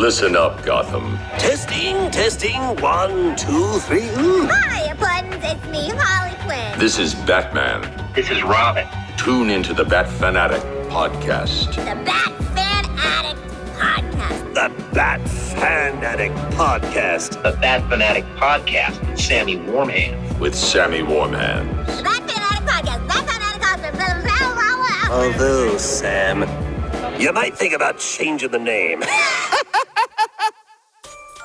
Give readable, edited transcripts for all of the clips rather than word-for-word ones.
Listen up, Gotham. Testing, 1, 2, 3. Hi, Buttons, it's me, Harley Quinn. This is Batman. This is Robin. Tune into the Bat Fanatic podcast. The Bat Fan Addict Podcast. The Bat Fanatic Podcast. The Bat Fanatic Podcast with Sammy Warmhands. With Sammy Warmhands. The Bat Fan Addict Podcast. Bat Fan Addict Podcast. Although, Sam, you might think about changing the name.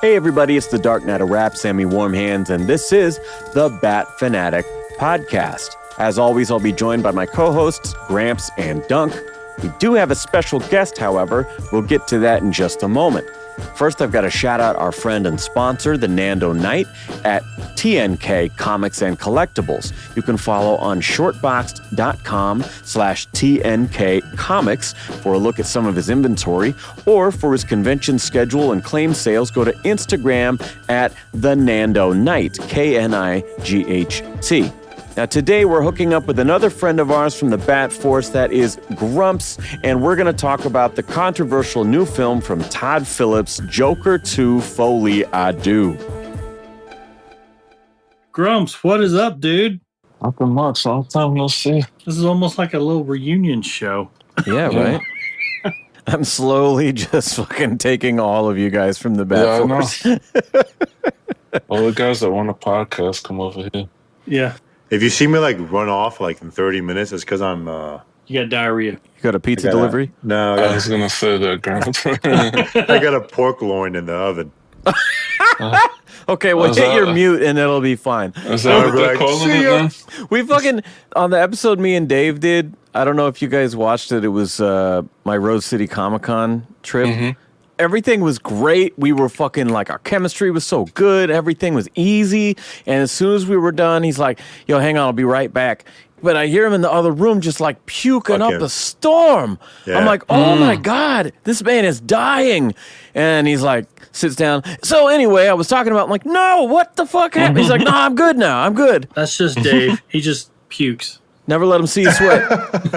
Hey everybody, it's the Dark Knight of Rap, Sammy Warmhands, and this is the Bat Fanatic Podcast. As always, I'll be joined by my co-hosts, Gramps and Dunk. We do have a special guest, however. We'll get to that in just a moment. First, I've got to shout out our friend and sponsor, the Nando Knight, at TNK Comics and Collectibles. You can follow on shortboxed.com/TNK Comics for a look at some of his inventory, or for his convention schedule and claim sales, go to Instagram at the Nando Knight, KNIGHT. Now, today we're hooking up with another friend of ours from the Bat Force, that is Grumps, and we're going to talk about the controversial new film from Todd Phillips, Joker 2, FOLIE A DEUX. Grumps, what is up, dude? Nothing much. Long time no see. This is almost like a little reunion show. Yeah, right? I'm slowly just fucking taking all of you guys from the Bat Force. All the guys that want a podcast come over here. Yeah. If you see me like run off like in 30 minutes, it's because I'm. You got diarrhea. You got a pizza delivery? No, I was gonna say that, Grumps. I got a pork loin in the oven. Okay, well, hit your mute and it'll be fine. Is that what they're calling it now? We fucking, on the episode me and Dave did, I don't know if you guys watched it, it was my Rose City Comic-Con trip. Mm-hmm. Everything was great. We were fucking like, our chemistry was so good. Everything was easy. And as soon as we were done, he's like, yo, hang on, I'll be right back. But I hear him in the other room just like puking up a storm. Yeah. I'm like, oh my God, this man is dying. And he's like, sits down. So anyway, I was talking about, I'm like, no, what the fuck happened? He's like, no, I'm good now. I'm good. That's just Dave. He just pukes. Never let him see you sweat.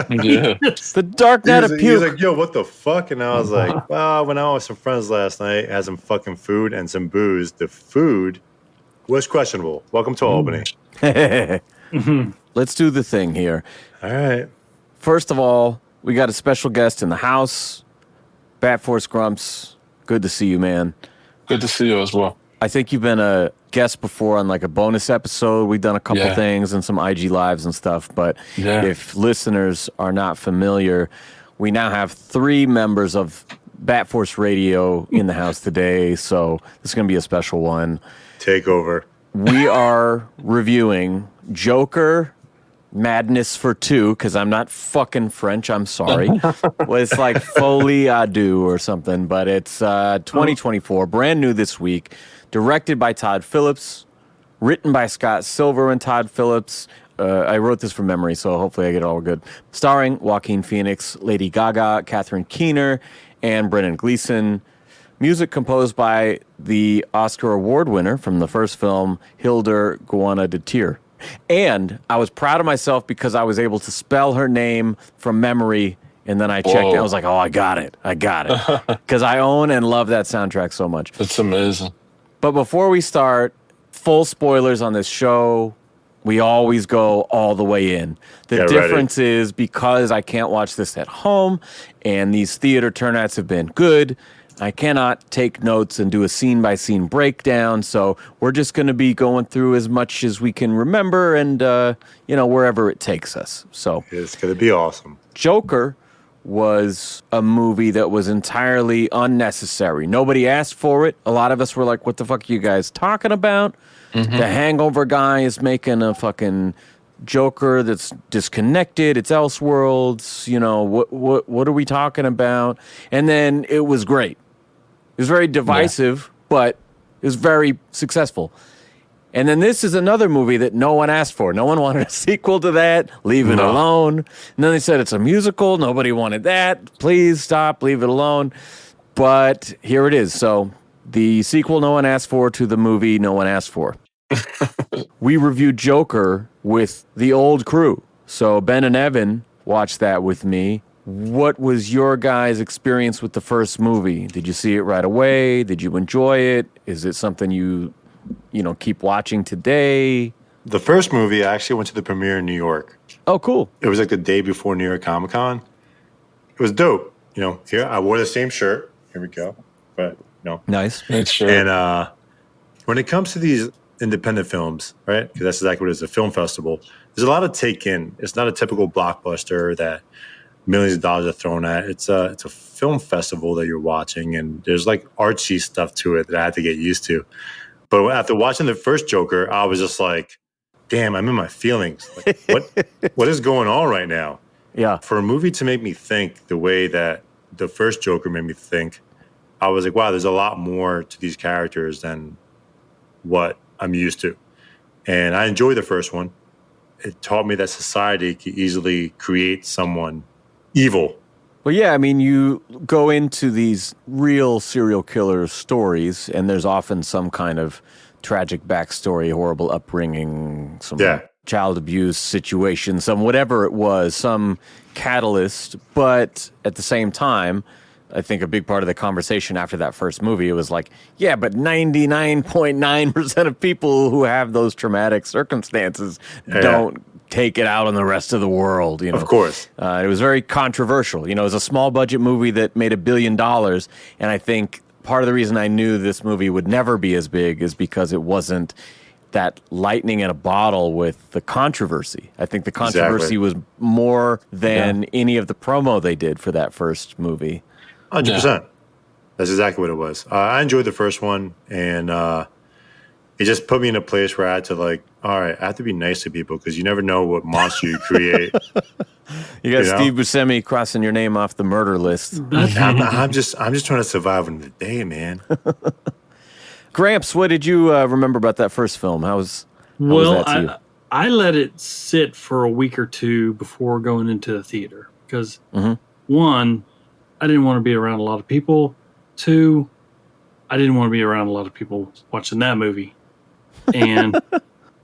Yeah. The Dark Knight of Puke. He was like, yo, what the fuck? And I was like, well, when I was with some friends last night, had some fucking food and some booze. The food was questionable. Welcome to Albany. Let's do the thing here. All right. First of all, we got a special guest in the house. Bat Force Grumps. Good to see you, man. Good to see you as well. I think you've been a guest before on like a bonus episode. We've done a couple things and some IG lives and stuff. But if listeners are not familiar, we now have 3 members of Bat Force Radio in the house today. So this is going to be a special one. Take over. We are reviewing Joker Madness for 2, because I'm not fucking French, I'm sorry. Well, it's like Folie A Deux or something, but it's 2024, brand new this week, directed by Todd Phillips, written by Scott Silver and Todd Phillips. I wrote this from memory, so hopefully I get it all good. Starring Joaquin Phoenix, Lady Gaga, Catherine Keener, and Brendan Gleeson. Music composed by the Oscar Award winner from the first film, Hildur Guðnadóttir. And I was proud of myself because I was able to spell her name from memory, and then I checked it. I was like, oh, I got it. Because I own and love that soundtrack so much. It's amazing. But before we start, full spoilers on this show. We always go all the way in. The difference is because I can't watch this at home, and these theater turnouts have been good, I cannot take notes and do a scene-by-scene breakdown, so we're just going to be going through as much as we can remember and, wherever it takes us. So it's going to be awesome. Joker was a movie that was entirely unnecessary. Nobody asked for it. A lot of us were like, what the fuck are you guys talking about? Mm-hmm. The Hangover guy is making a fucking Joker that's disconnected. It's Elseworlds. What are we talking about? And then it was great. It was very divisive, but it was very successful. And then this is another movie that no one asked for. No one wanted a sequel to that. Leave it alone. And then they said it's a musical. Nobody wanted that. Please stop. Leave it alone. But here it is. So the sequel no one asked for to the movie no one asked for. We reviewed Joker with the old crew. So Ben and Evan watched that with me. what was your guys' experience with the first movie? Did you see it right away? Did you enjoy it? Is it something you keep watching today? The first movie, I actually went to the premiere in New York. Oh, cool. It was like the day before New York Comic Con. It was dope. Here I wore the same shirt. Here we go. But Nice. It's true. And when it comes to these independent films, right? Because that's exactly what it is, a film festival. There's a lot of take in. It's not a typical blockbuster that millions of dollars are thrown at. It's a film festival that you're watching, and there's like artsy stuff to it that I had to get used to. But after watching the first Joker, I was just like, damn, I'm in my feelings. Like, what is going on right now? Yeah. For a movie to make me think the way that the first Joker made me think, I was like, wow, there's a lot more to these characters than what I'm used to. And I enjoyed the first one. It taught me that society can easily create someone evil. Well, yeah, I mean, you go into these real serial killer stories, and there's often some kind of tragic backstory, horrible upbringing, some child abuse situation, some whatever it was, some catalyst. But at the same time, I think a big part of the conversation after that first movie, it was like, yeah, but 99.9% of people who have those traumatic circumstances don't take it out on the rest of the world. Of course. It was very controversial. It was a small budget movie that made $1 billion. And I think part of the reason I knew this movie would never be as big is because it wasn't that lightning in a bottle with the controversy. I think the controversy was more than any of the promo they did for that first movie. 100%. That's exactly what it was. I enjoyed the first one, and it just put me in a place where I had to all right, I have to be nice to people because you never know what monster you create. You got Steve Buscemi crossing your name off the murder list. I'm just trying to survive in the day, man. Gramps, what did you remember about that first film? How was that to you? I let it sit for a week or two before going into the theater because, one, I didn't want to be around a lot of people. Two, I didn't want to be around a lot of people watching that movie. And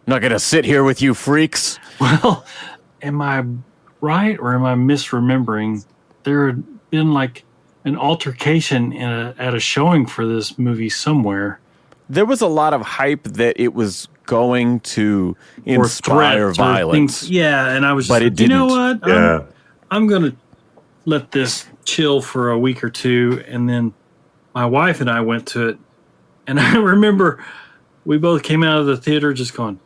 not going to sit here with you freaks. Well, am I right or am I misremembering? There had been like an altercation at a showing for this movie somewhere. There was a lot of hype that it was going to inspire violence. And I was just but it didn't. You know what? Yeah. I'm going to let this chill for a week or two. And then my wife and I went to it. And I remember we both came out of the theater just going,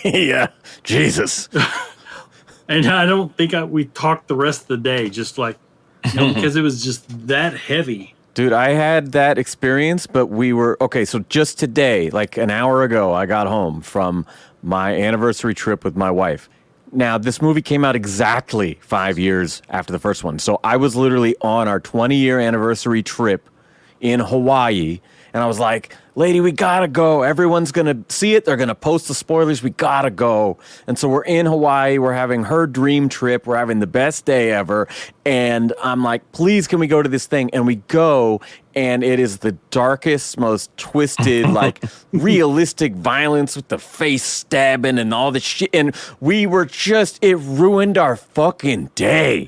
yeah, Jesus. And I don't think we talked the rest of the day, just like, because it was just that heavy. Dude, I had that experience, but so just today, like an hour ago, I got home from my anniversary trip with my wife. Now, this movie came out exactly 5 years after the first one. So I was literally on our 20-year anniversary trip in Hawaii, and I was like, lady, we gotta go. Everyone's gonna see it. They're gonna post the spoilers. We gotta go. And so we're in Hawaii. We're having her dream trip. We're having the best day ever. And I'm like, please, can we go to this thing? And we go, and it is the darkest, most twisted, like realistic violence with the face stabbing and all this shit. And we were it ruined our fucking day,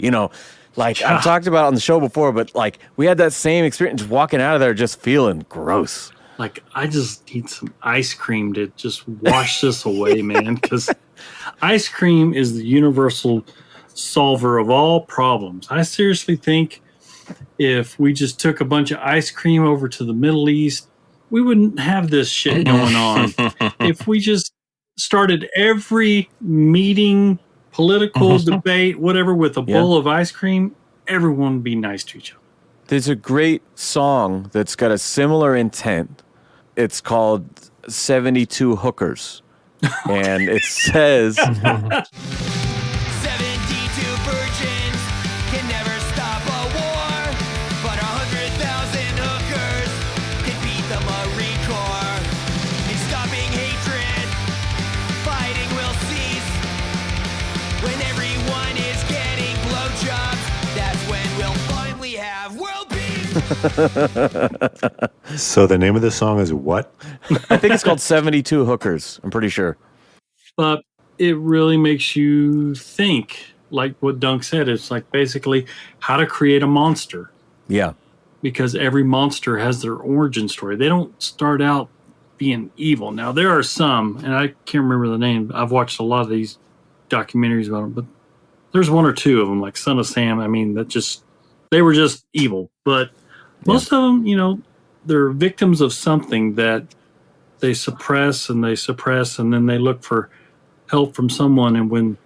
Like, I've talked about it on the show before, but, like, we had that same experience walking out of there just feeling gross. Like, I just need some ice cream to just wash this away, man, because ice cream is the universal solver of all problems. I seriously think if we just took a bunch of ice cream over to the Middle East, we wouldn't have this shit going on. If we just started every meeting, political debate, whatever, with a bowl of ice cream, everyone would be nice to each other. There's a great song that's got a similar intent. It's called 72 Hookers. And it says... 72 virgins can never stop a war, but 100,000 hookers can beat the Marine Corps. In stopping hatred, fighting will cease. When everyone is getting blowjobs, that's when we'll finally have world peace. So the name of the song is what? I think it's called 72 Hookers. I'm pretty sure. But it really makes you think, like what Dunk said. It's like basically how to create a monster, Yeah. because every monster has their origin story. They don't start out being evil. Now, there are some, and I can't remember the name. I've watched a lot of these documentaries about them, but there's one or two of them, like Son of Sam. I mean, they were just evil. But most of them, you know, they're victims of something that they suppress, and then they look for help from someone. And when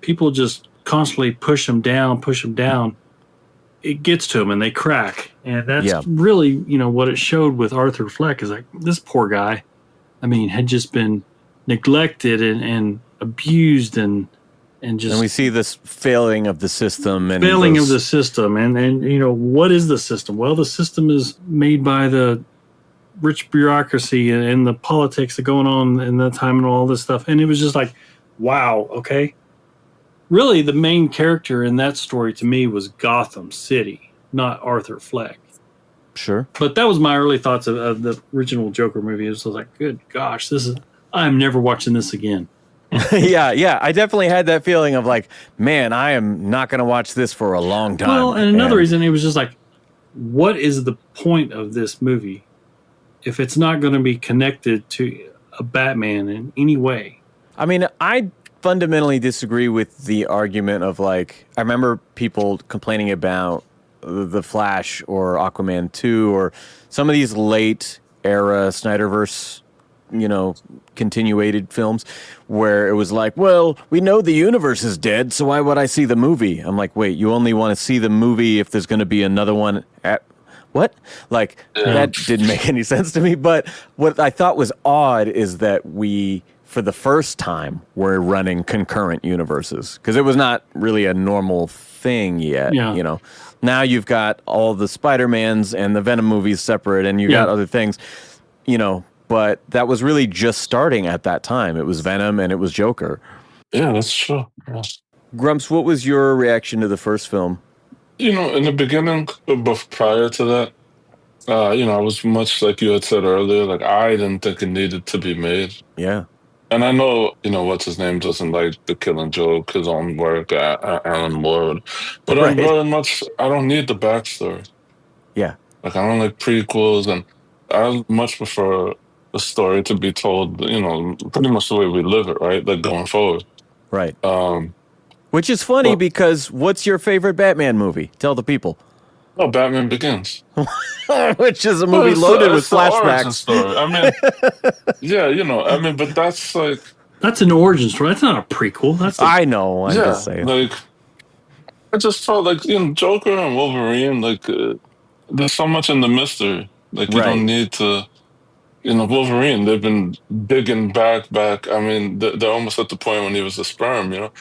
people just constantly push them down, it gets to them and they crack. And that's really, you know, what it showed with Arthur Fleck is like this poor guy, I mean, had just been neglected and abused and just. And we see this failing of the system. And of the system. And, you know, what is the system? Well, the system is made by the rich bureaucracy and the politics that going on in that time and all this stuff. And it was just like, wow, okay. Really, the main character in that story to me was Gotham City, not Arthur Fleck. Sure. But that was my early thoughts of the original Joker movie. It was like, good gosh, I'm never watching this again. Yeah. I definitely had that feeling of like, man, I am not going to watch this for a long time. Well, and another reason, it was just like, what is the point of this movie if it's not going to be connected to a Batman in any way? I mean, I fundamentally disagree with the argument of like, I remember people complaining about The Flash or Aquaman 2 or some of these late era Snyderverse, you know, continuated films where it was like, well, we know the universe is dead, so why would I see the movie? I'm like, wait, you only want to see the movie if there's going to be another one at what? Like, that didn't make any sense to me. But what I thought was odd is that we, for the first time, were running concurrent universes because it was not really a normal thing yet, you know. Now you've got all the Spider-Mans and the Venom movies separate, and you got other things, you know, but that was really just starting at that time. It was Venom and it was Joker. Yeah, that's true. Yeah. Grumps, what was your reaction to the first film? You know, in the beginning, but prior to that, you know, I was much like you had said earlier, like I didn't think it needed to be made. Yeah. And I know, you know, what's his name doesn't like The Killing Joke, his own work, Alan Moore. But I'm very much, I don't need the backstory. Yeah. Like, I don't like prequels, and I much prefer the story to be told, you know, pretty much the way we live it, right? Like, going forward. Right. Which is funny because what's your favorite Batman movie? Tell the people. Oh, Batman Begins. Which is a movie loaded with flashbacks. Story. I mean, yeah, you know, I mean, but that's like... That's an origin story. That's not a prequel. I know. I'm just saying. Like, I just felt like, you know, Joker and Wolverine, like, there's so much in the mystery. Like, you don't need to... You know, Wolverine, they've been digging back. I mean, they're almost at the point when he was a sperm, you know?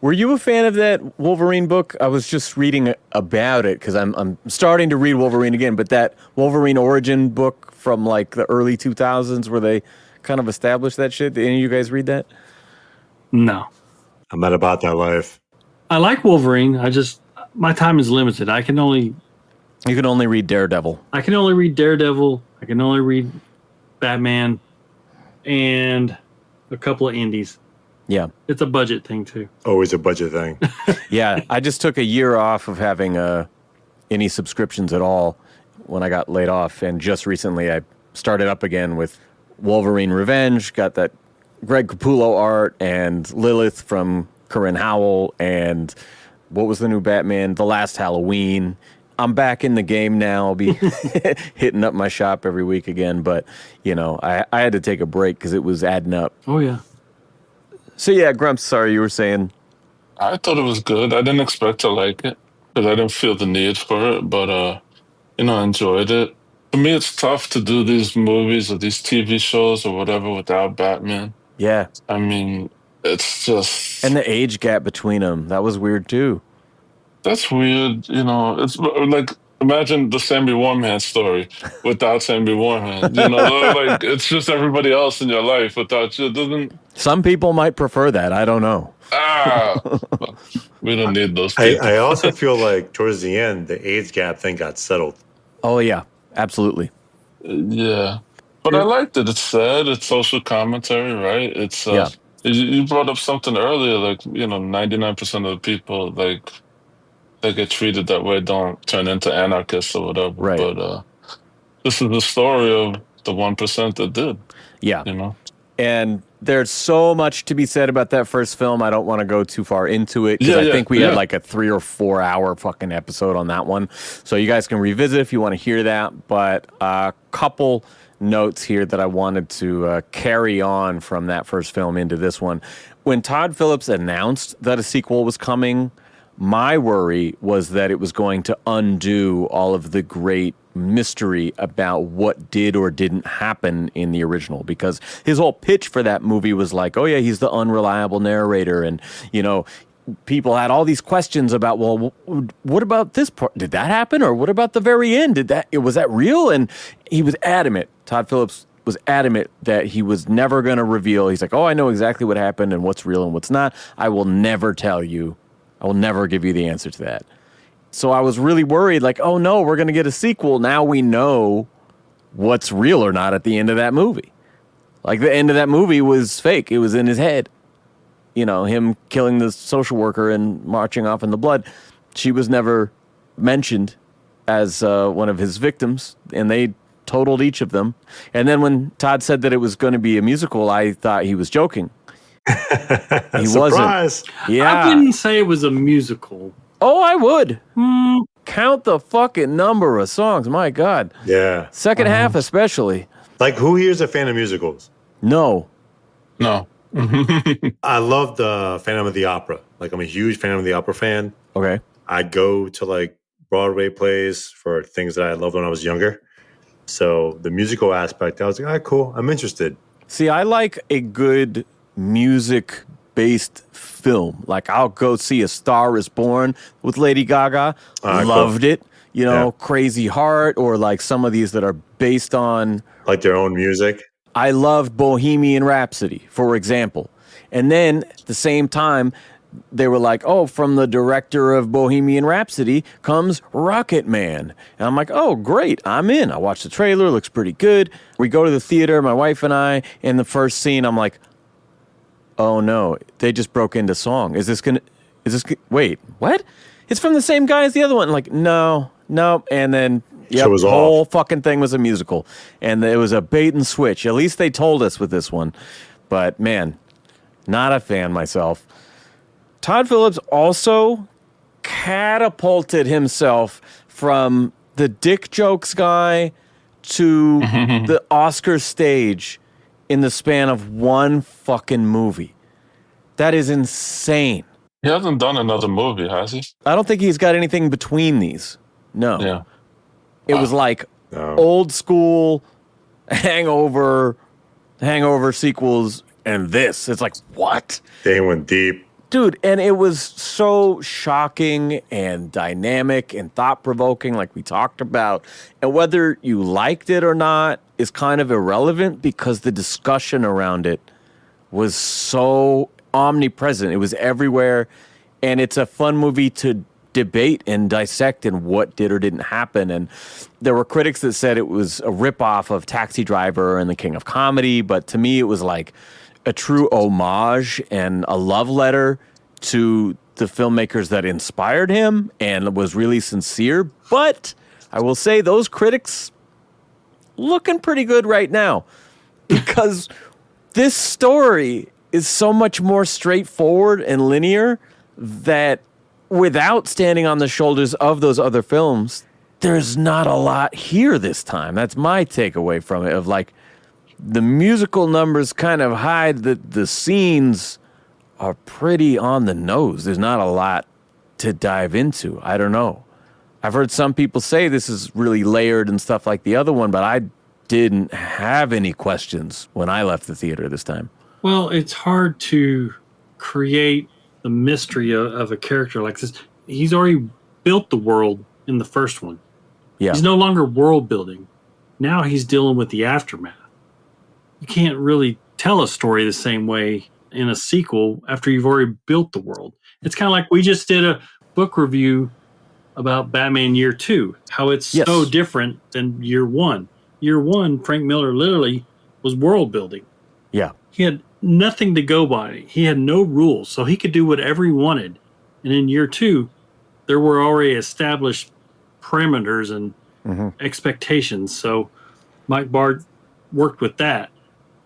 Were you a fan of that Wolverine book? I was just reading about it because I'm starting to read Wolverine again, but that Wolverine origin book from like the early 2000s where they kind of established that shit. Did any of you guys read that? No. I'm not about that life. I like Wolverine. My time is limited. You can only read Daredevil. I can only read Daredevil. I can only read Batman and a couple of indies. Yeah. It's a budget thing, too. Always a budget thing. Yeah. I just took a year off of having any subscriptions at all when I got laid off. And just recently I started up again with Wolverine Revenge, got that Greg Capullo art and Lilith from Corinne Howell. And what was the new Batman? The Last Halloween. I'm back in the game now. I'll be hitting up my shop every week again. But, you know, I had to take a break because it was adding up. Oh, yeah. So, yeah, Grumps, sorry, you were saying? I thought it was good. I didn't expect to like it because I didn't feel the need for it. But, you know, I enjoyed it. For me, it's tough to do these movies or these TV shows or whatever without Batman. Yeah. I mean, it's just... And the age gap between them. That was weird, too. That's weird, you know. It's like, imagine the Sammy Warman story without Sammy Warman. You know, like, it's just everybody else in your life without you. It doesn't... Some people might prefer that. I don't know. We don't need those people. I also feel like towards the end, the age gap thing got settled. Oh, yeah. Absolutely. Yeah. But I liked it. It's sad. It's social commentary, right? It's You brought up something earlier, like 99% of the people like that get treated that way don't turn into anarchists or whatever. Right. But this is the story of the 1% that did. Yeah. You know. And there's so much to be said about that first film. I don't want to go too far into it because I think we had like a 3 or 4 hour fucking episode on that one. So you guys can revisit if you want to hear that. But a couple notes here that I wanted to carry on from that first film into this one. When Todd Phillips announced that a sequel was coming, my worry was that it was going to undo all of the great mystery about what did or didn't happen in the original, because his whole pitch for that movie was like, oh yeah, he's the unreliable narrator, and people had all these questions about, well, what about this part? Did that happen? Or what about the very end? Was that real? And he was adamant. Todd Phillips was adamant that he was never going to reveal. He's like, oh, I know exactly what happened and what's real and what's not. I will never tell you. I will never give you the answer to that. So I was really worried, like, oh no, we're going to get a sequel. Now we know what's real or not at the end of that movie. Like, the end of that movie was fake. It was in his head. Him killing the social worker and marching off in the blood. She was never mentioned as one of his victims, and they totaled each of them. And then when Todd said that it was going to be a musical, I thought he was joking. He wasn't. Yeah. I wouldn't say it was a musical. Oh, I would. Count the fucking number of songs. My God. Yeah. Second half especially. Like, who here is a fan of musicals? No. I love the Phantom of the Opera. Like, I'm a huge Phantom of the Opera fan. Okay. I go to like Broadway plays for things that I loved when I was younger. So the musical aspect, I was like, all right, cool. I'm interested. See, I like a good music-based film. Like, I'll go see A Star Is Born with Lady Gaga. Loved it. Crazy Heart, or like some of these that are based on like their own music. I loved Bohemian Rhapsody, for example. And then at the same time, they were like, oh, from the director of Bohemian Rhapsody comes Rocket Man. And I'm like, oh, great, I'm in. I watched the trailer, looks pretty good. We go to the theater, my wife and I, in the first scene, I'm like, oh no, they just broke into song. Wait, what? It's from the same guy as the other one. Like, no. And then, the whole fucking thing was a musical. And it was a bait and switch. At least they told us with this one. But man, not a fan myself. Todd Phillips also catapulted himself from the dick jokes guy to the Oscar stage in the span of one fucking movie. That is insane. He hasn't done another movie, has he? I don't think he's got anything between these. No. Yeah. It was like old school hangover sequels and this. It's like, what? They went deep. Dude, and it was so shocking and dynamic and thought-provoking, like we talked about. And whether you liked it or not is kind of irrelevant, because the discussion around it was so omnipresent. It was everywhere, and it's a fun movie to debate and dissect and what did or didn't happen. And there were critics that said it was a ripoff of Taxi Driver and The King of Comedy, but to me it was like a true homage and a love letter to the filmmakers that inspired him, and was really sincere. But I will say those critics looking pretty good right now, because this story is so much more straightforward and linear that without standing on the shoulders of those other films, there's not a lot here this time. That's my takeaway from it, of like, the musical numbers kind of hide that the scenes are pretty on the nose. There's not a lot to dive into. I don't know. I've heard some people say this is really layered and stuff like the other one, but I didn't have any questions when I left the theater this time. Well, it's hard to create the mystery of a character like this. He's already built the world in the first one. Yeah. He's no longer world building. Now he's dealing with the aftermath. You can't really tell a story the same way in a sequel after you've already built the world. It's kind of like we just did a book review about Batman Year 2, how it's so different than Year 1. Year 1, Frank Miller literally was world building. Yeah. He had nothing to go by. He had no rules, so he could do whatever he wanted. And in year 2, there were already established parameters and expectations. So Mike Bard worked with that.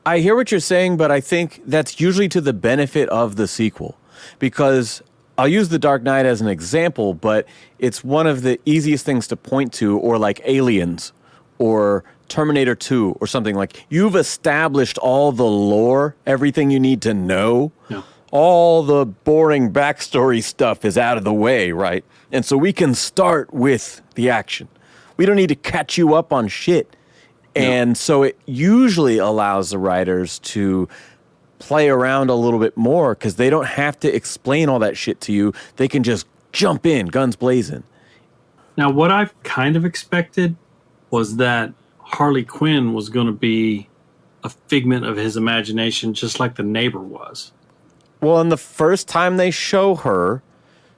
I hear what you're saying, but I think that's usually to the benefit of the sequel, because I'll use The Dark Knight as an example, but it's one of the easiest things to point to, or like Aliens or Terminator 2 or something. Like, you've established all the lore, everything you need to know. Yeah. All the boring backstory stuff is out of the way, right? And so we can start with the action. We don't need to catch you up on shit. And so it usually allows the writers to play around a little bit more, because they don't have to explain all that shit to you. They can just jump in, guns blazing. Now, what I kind of expected was that Harley Quinn was going to be a figment of his imagination, just like the neighbor was. Well, and the first time they show her,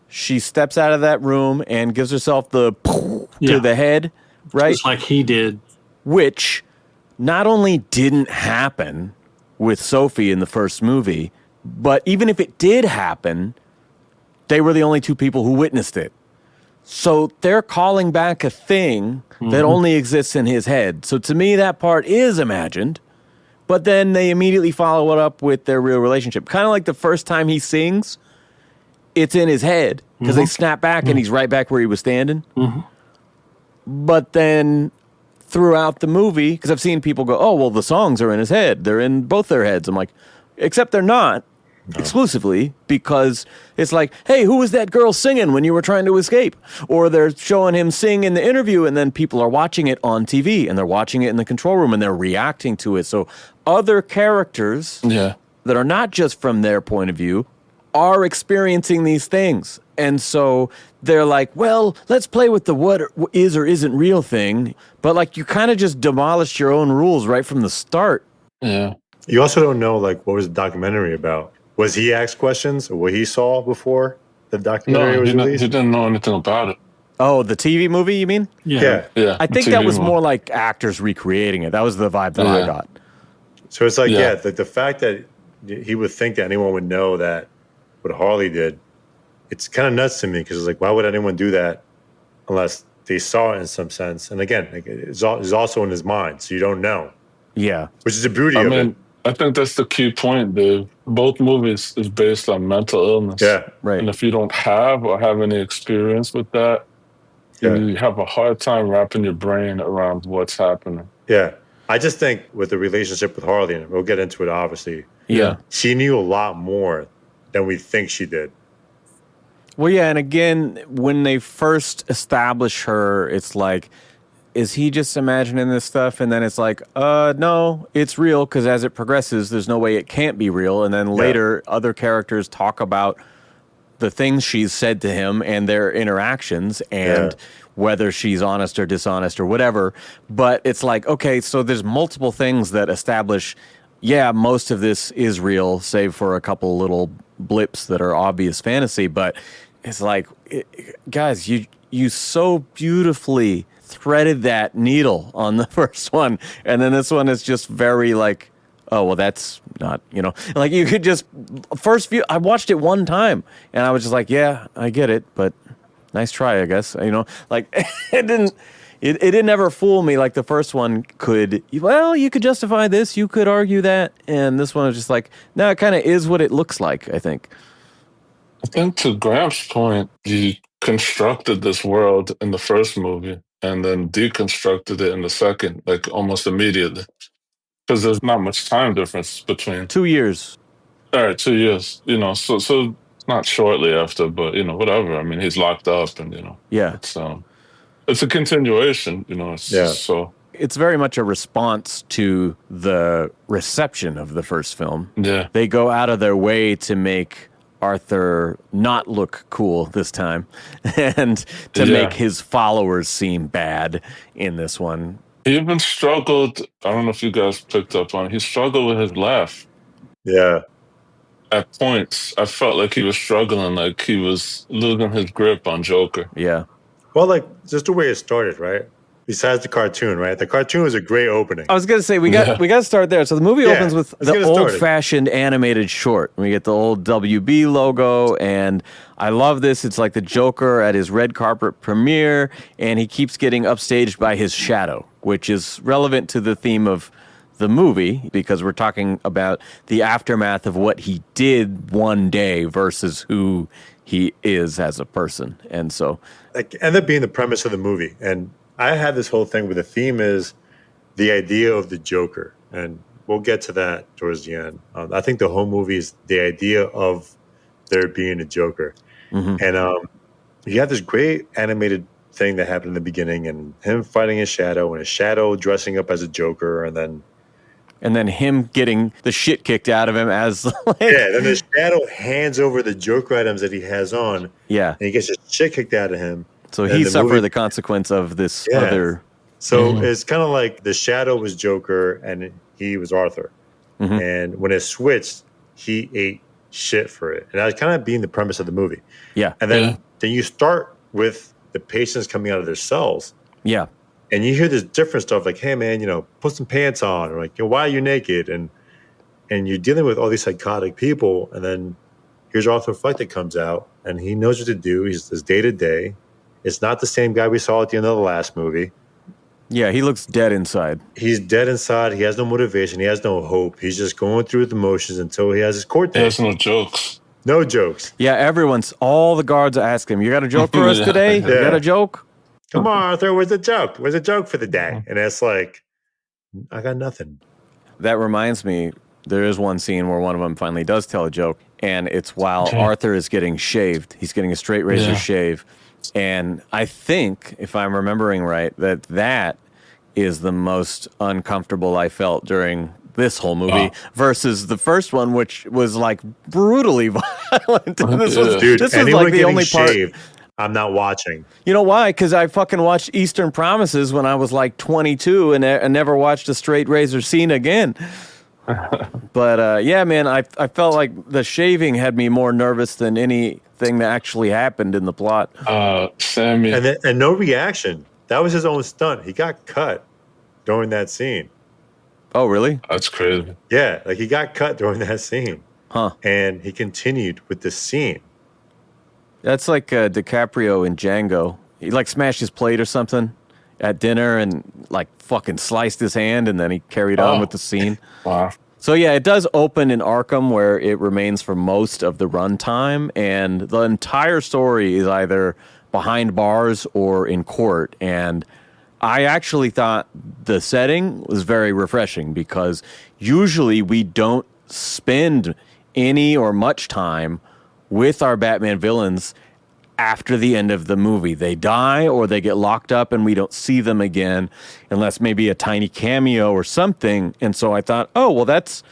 she steps out of that room and gives herself the to the head, right? Just like he did. Which not only didn't happen with Sophie in the first movie, but even if it did happen, they were the only two people who witnessed it. So they're calling back a thing that only exists in his head. So to me, that part is imagined, but then they immediately follow it up with their real relationship. Kind of like the first time he sings, it's in his head, because they snap back and he's right back where he was standing. But then throughout the movie, because I've seen people go, oh, well, the songs are in his head. They're in both their heads. I'm like, except they're not exclusively, because it's like, hey, who was that girl singing when you were trying to escape? Or they're showing him sing in the interview, and then people are watching it on TV, and they're watching it in the control room, and they're reacting to it. So other characters that are not just from their point of view are experiencing these things. And so they're like, well, let's play with the what is or isn't real thing. But like, you kind of just demolished your own rules right from the start. Yeah. You also don't know, like, what was the documentary about? Was he asked questions or what he saw before the documentary was released? He didn't know anything about it. Oh, the TV movie, you mean? Yeah. I think that was more like actors recreating it. That was the vibe that I got. So it's like, the fact that he would think that anyone would know that what Harley did, it's kind of nuts to me, because it's like, why would anyone do that unless they saw it in some sense? And again, it's also in his mind, so you don't know. Yeah. Which is the beauty of it. I think that's the key point, Dave. Both movies is based on mental illness. Yeah. Right. And if you don't have or have any experience with that, you have a hard time wrapping your brain around what's happening. Yeah. I just think with the relationship with Harley, and we'll get into it obviously, she knew a lot more than we think she did. Well, yeah, and again, when they first establish her, it's like, is he just imagining this stuff? And then it's like, no, it's real, because as it progresses, there's no way it can't be real. And then later, other characters talk about the things she's said to him and their interactions, and whether she's honest or dishonest or whatever. But it's like, okay, so there's multiple things that establish, most of this is real, save for a couple little blips that are obvious fantasy. But it's like, guys, you so beautifully threaded that needle on the first one, and then this one is just very like, oh, well, that's not, like, you could just first view. I watched it one time and I was just like, yeah, I get it, but nice try, I guess. Like, it didn't ever fool me like the first one could. Well, you could justify this, you could argue that, and this one was just like, no, it kind of is what it looks like, I think. I think to Gramps' point, he constructed this world in the first movie and then deconstructed it in the second, like almost immediately. Because there's not much time difference between 2 years. All right, 2 years. So not shortly after, but whatever. I mean, he's locked up, and it's a continuation. So it's very much a response to the reception of the first film. Yeah, they go out of their way to make Arthur not look cool this time, and to make his followers seem bad in this one. He even struggled. I don't know if you guys picked up on it. He struggled with his laugh. Yeah. At points, I felt like he was struggling, like he was losing his grip on Joker. Yeah. Well, like, just the way it started, right? besides the cartoon, right? The cartoon was a great opening. I was gonna say we got to start there. So the movie opens with the old-fashioned animated short. We get the old WB logo, and I love this. It's like the Joker at his red carpet premiere, and he keeps getting upstaged by his shadow, which is relevant to the theme of the movie because we're talking about the aftermath of what he did one day versus who he is as a person. And so like ended up being the premise of the movie. And I had this whole thing where the theme is the idea of the Joker. And we'll get to that towards the end. I think the whole movie is the idea of there being a Joker. Mm-hmm. And you have this great animated thing that happened in the beginning and him fighting his shadow and his shadow dressing up as a Joker and then him getting the shit kicked out of him as then the shadow hands over the Joker items that he has on. Yeah. And he gets the shit kicked out of him. So he suffered the consequence of this other. So it's kind of like the shadow was Joker and he was Arthur. Mm-hmm. And when it switched, he ate shit for it. And that was kind of being the premise of the movie. Yeah. And then you start with the patients coming out of their cells. Yeah. And you hear this different stuff like, hey, man, put some pants on. Or like, why are you naked? And you're dealing with all these psychotic people. And then here's Arthur Fleck that comes out. And he knows what to do. He's day to day. It's not the same guy we saw at the end of the last movie. Yeah, he looks dead inside. He's dead inside. He has no motivation. He has no hope. He's just going through the motions until he has his court date. He has no jokes. No jokes. Yeah, all the guards ask him, you got a joke for us today? You got a joke? Come on, Arthur, where's the joke? Where's the joke for the day? And it's like, I got nothing. That reminds me, there is one scene where one of them finally does tell a joke, and it's while Arthur is getting shaved. He's getting a straight razor shave. And I think, if I'm remembering right, that is the most uncomfortable I felt during this whole movie versus the first one, which was like brutally violent. This was like the only part. I'm not watching. You know why? Because I fucking watched Eastern Promises when I was like 22 and I never watched a straight razor scene again. But yeah, man, I felt like the shaving had me more nervous than anything that actually happened in the plot. Sammy. And no reaction. That was his own stunt. He got cut during that scene. Oh, really? That's crazy. Yeah, like he got cut during that scene. Huh. And he continued with the scene. That's like DiCaprio in Django. He like smashed his plate or something at dinner and like fucking sliced his hand and then he carried on with the scene. Wow. So yeah, it does open in Arkham where it remains for most of the runtime and the entire story is either behind bars or in court. And I actually thought the setting was very refreshing because usually we don't spend any or much time with our Batman villains after the end of the movie. They die or they get locked up and we don't see them again unless maybe a tiny cameo or something. And so I thought, oh, well, that's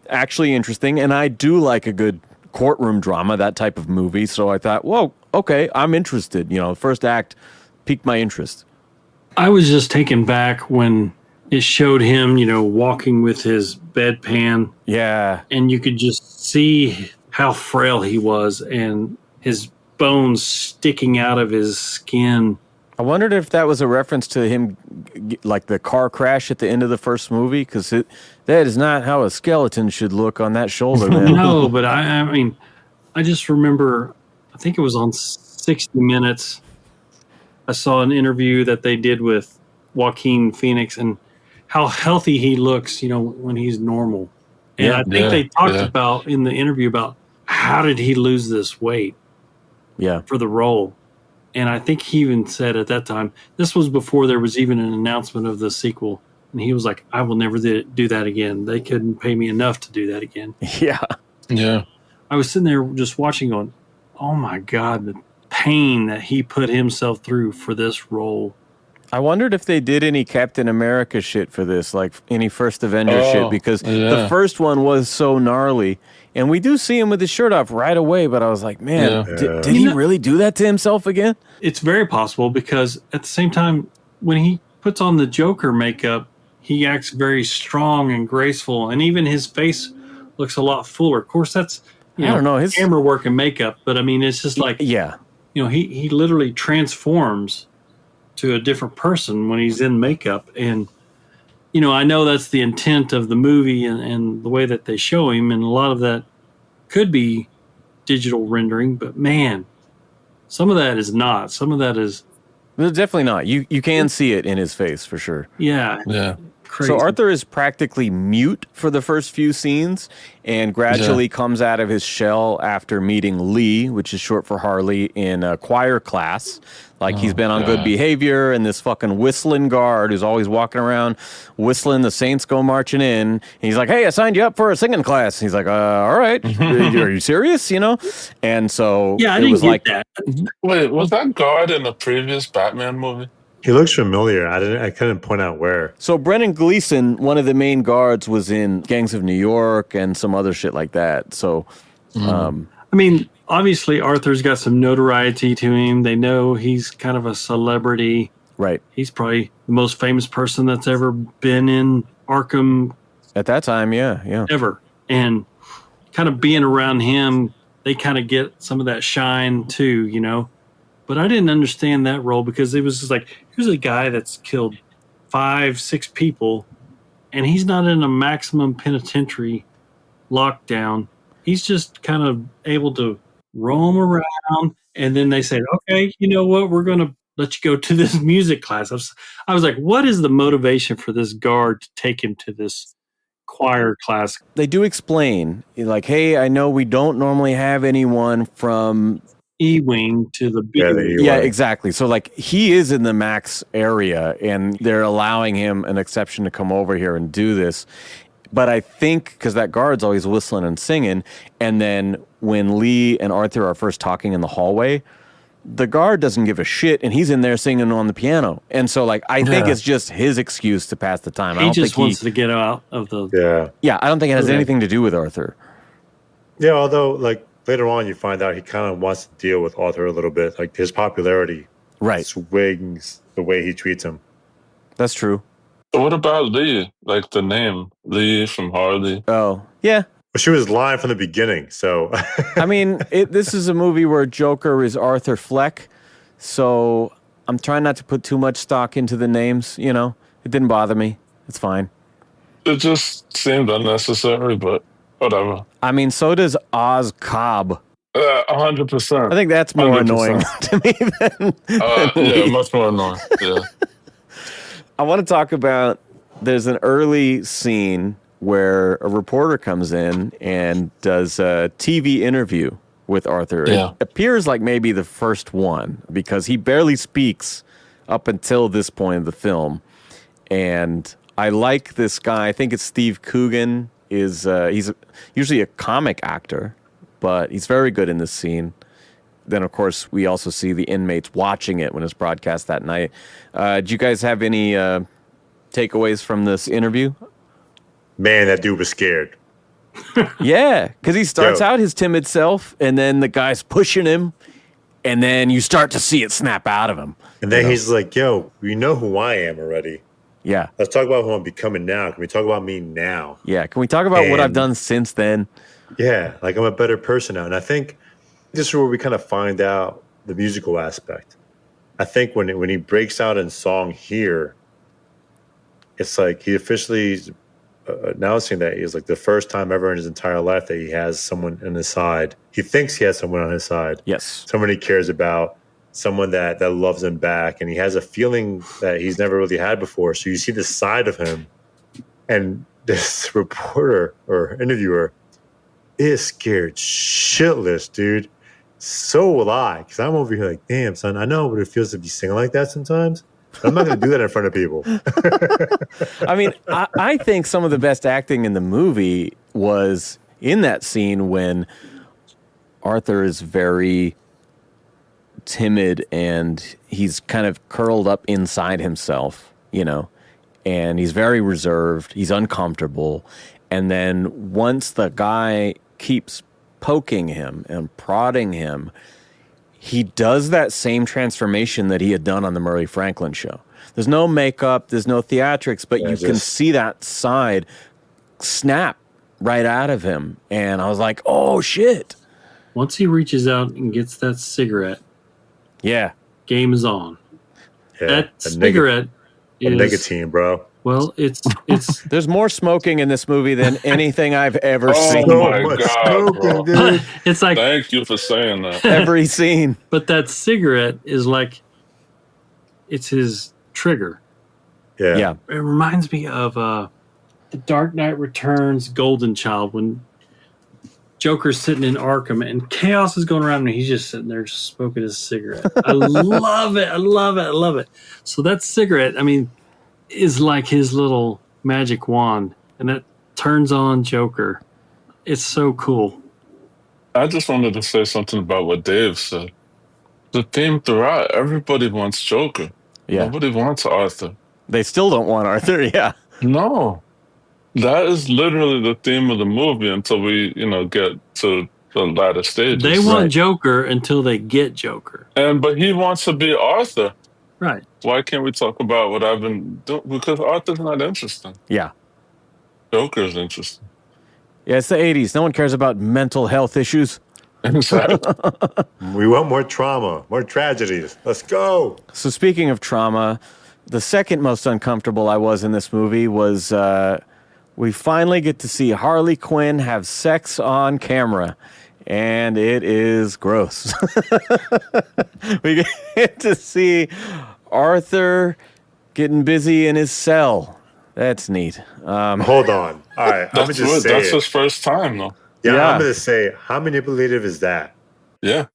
actually interesting. And I do like a good courtroom drama, that type of movie. So I thought, whoa, okay, I'm interested. First act piqued my interest. I was just taken back when it showed him, walking with his bedpan. Yeah. And you could just see how frail he was and his bones sticking out of his skin. I wondered if that was a reference to him, like the car crash at the end of the first movie, because that is not how a skeleton should look on that shoulder, man. No, but I mean, I just remember, I think it was on 60 Minutes, I saw an interview that they did with Joaquin Phoenix and how healthy he looks, when he's normal. And I think they talked about in the interview about how did he lose this weight for the role. And I think he even said at that time, this was before there was even an announcement of the sequel. And he was like, I will never do that again. They couldn't pay me enough to do that again. Yeah. Yeah. I was sitting there just watching going, oh my God, the pain that he put himself through for this role. I wondered if they did any Captain America shit for this, like any First Avenger shit, because the first one was so gnarly. And we do see him with his shirt off right away, but I was like, man, did he really do that to himself again? It's very possible because at the same time, when he puts on the Joker makeup, he acts very strong and graceful, and even his face looks a lot fuller. Of course, that's I don't know his camera work and makeup, but I mean, it's just like he literally transforms to a different person when he's in makeup. And, you know, I know that's the intent of the movie and the way that they show him. And a lot of that could be digital rendering, but man, some of that is not. Some of that is... Definitely not. You can see it in his face for sure. Yeah. Yeah. Crazy. So Arthur is practically mute for the first few scenes and gradually comes out of his shell after meeting Lee, which is short for Harley, in a choir class. Like he's been on good behavior, and this fucking whistling guard who's always walking around whistling "The Saints Go Marching In." And he's like, "Hey, I signed you up for a singing class." And he's like, "All right, are you serious?" You know, and so yeah, I it didn't was get like that. Wait, was that guard in the previous Batman movie? He looks familiar. I couldn't point out where. So Brendan Gleeson, one of the main guards, was in Gangs of New York and some other shit like that. So, I mean, obviously Arthur's got some notoriety to him. They know he's kind of a celebrity. right He's probably the most famous person that's ever been in Arkham at that time, yeah. ever. And kind of being around him, they kind of get some of that shine too, you know. But I didn't understand that role because it was just like, here's a guy that's killed 5-6 people, and he's not in a maximum penitentiary lockdown. He's just kind of able to roam around, and then they say, okay, you know what, we're going to let you go to this music class. I was like, what is the motivation for this guard to take him to this choir class? They do explain, like, hey, I know we don't normally have anyone from... E-wing to the B. Yeah, exactly. So like he is in the max area and they're allowing him an exception to come over here and do this. But I think because that guard's always whistling and singing, and then when Lee and Arthur are first talking in the hallway, the guard doesn't give a shit and he's in there singing on the piano. And so like I think it's just his excuse to pass the time. He just wants to get out of the... Yeah, I don't think it has anything to do with Arthur. Yeah, although like later on, you find out he kind of wants to deal with Arthur a little bit. Like his popularity swings the way he treats him. That's true. So what about Lee? Like the name Lee from Harley. Oh, yeah. Well, she was lying from the beginning. So I mean, this is a movie where Joker is Arthur Fleck. So I'm trying not to put too much stock into the names. You know, it didn't bother me. It's fine. It just seemed unnecessary, but whatever. I mean, so does Oz Cobb. 100%. I think that's more 100%. annoying to me than yeah, much more annoying. Yeah. I want to talk about, there's an early scene where a reporter comes in and does a TV interview with Arthur. Yeah. It appears like maybe the first one because he barely speaks up until this point of the film. And I like this guy. I think it's Steve Coogan. He's usually a comic actor, but he's very good in this scene. Then, of course, we also see the inmates watching it when it's broadcast that night. Do you guys have any takeaways from this interview? Man, that dude was scared. Yeah, because he starts out his timid self, and then the guy's pushing him, and then you start to see it snap out of him. And then he's like, yo, you know who I am already. Yeah. Let's talk about who I'm becoming now. Can we talk about me now? Yeah. Can we talk about what I've done since then? Yeah. Like I'm a better person now. And I think this is where we kind of find out the musical aspect. I think when he breaks out in song here, it's like he officially is announcing that he's like the first time ever in his entire life that he has someone on his side. He thinks he has someone on his side. Yes. Someone he cares about. Someone that loves him back, and he has a feeling that he's never really had before. So you see the side of him, and this reporter or interviewer is scared shitless, dude. So will I, because I'm over here like, damn, son, I know what it feels to be singing like that sometimes. I'm not going to do that in front of people. I mean, I think some of the best acting in the movie was in that scene when Arthur is very timid and he's kind of curled up inside himself, you know, and he's very reserved. He's uncomfortable. And then once the guy keeps poking him and prodding him, he does that same transformation that he had done on the Murray Franklin show. There's no makeup, there's no theatrics, but you can see that side snap right out of him. And I was like, oh, shit. Once he reaches out and gets that cigarette, yeah, game is on. Yeah, That cigarette is nicotine, bro. Well, it's There's more smoking in this movie than anything I've ever Oh seen. my much God, smoking, bro. dude. it's like, Thank you for saying that. Every scene. but that cigarette is like, it's his trigger. Yeah. Yeah. It reminds me of The Dark Knight Returns Golden Child when Joker's sitting in Arkham and chaos is going around and he's just sitting there just smoking his cigarette. I love it. I love it. I love it. So that cigarette, I mean, is like his little magic wand and it turns on Joker. It's so cool. I just wanted to say something about what Dave said. The theme throughout, everybody wants Joker. Yeah. Nobody wants Arthur. They still don't want Arthur. Yeah. No. That is literally the theme of the movie until we, get to the latter stages. They want Joker until they get Joker. But he wants to be Arthur. Right. Why can't we talk about what I've been doing? Because Arthur's not interesting. Yeah. Joker's interesting. Yeah, it's the 80s. No one cares about mental health issues. Exactly. We want more trauma, more tragedies. Let's go. So speaking of trauma, the second most uncomfortable I was in this movie was we finally get to see Harley Quinn have sex on camera. And it is gross. We get to see Arthur getting busy in his cell. That's neat. Hold on. All right. I'm going to just say That's it. his first time, though. Yeah, I'm going to say, how manipulative is that? Yeah.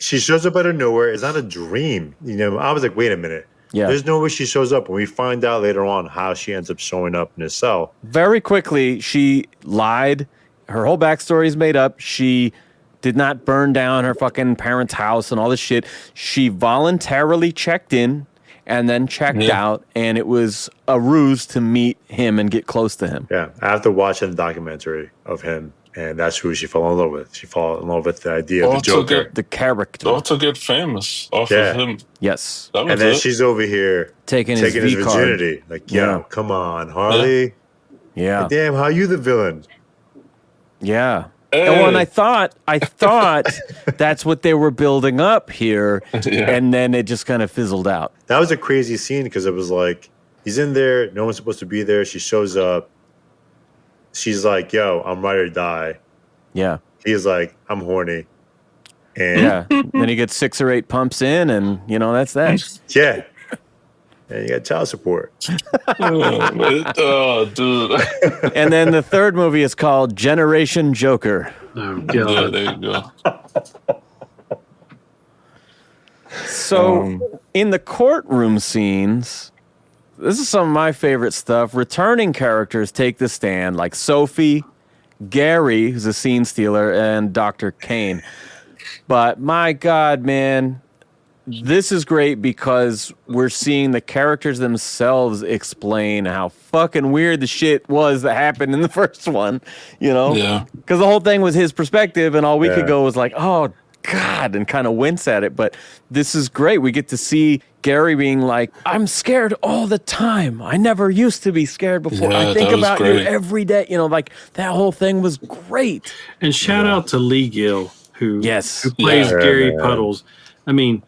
She shows up out of nowhere. It's not a dream. I was like, wait a minute. Yeah. There's no way she shows up. And we find out later on how she ends up showing up in his cell. Very quickly, she lied. Her whole backstory is made up. She did not burn down her fucking parents' house and all this shit. She voluntarily checked in and then checked out, and it was a ruse to meet him and get close to him. Yeah. After watching the documentary of him, and that's who she fell in love with. She fell in love with the idea of the Joker. The character. Or to get famous off of him. Yes. That was And then it. she's over here taking his virginity. Like, yo, come on, Harley. Yeah. Like, damn, how you the villain? Yeah. Hey. And when I thought that's what they were building up here, and then it just kind of fizzled out. That was a crazy scene because it was like, he's in there, no one's supposed to be there. She shows up. She's like, yo, I'm ready to die. Yeah. He's like, I'm horny. And Yeah. Then he gets 6 or 8 pumps in, and, that's that. yeah. And you got child support. Oh, dude. And then the third movie is called Generation Joker. Oh, Yeah, God. there you go. So in the courtroom scenes, this is some of my favorite stuff. Returning characters take the stand, like Sophie, Gary, who's a scene stealer, and Dr. Kane. But my God, man, this is great because we're seeing the characters themselves explain how fucking weird the shit was that happened in the first one, Yeah. Because the whole thing was his perspective, and all we could go was like, oh, God, and kind of wince at it. But this is great. We get to see Gary being like, I'm scared all the time. I never used to be scared before. Yeah, I think that was about you great. every day. Like that whole thing was great. And shout out to Lee Gill, who plays Yeah, Gary man. Puddles. I mean,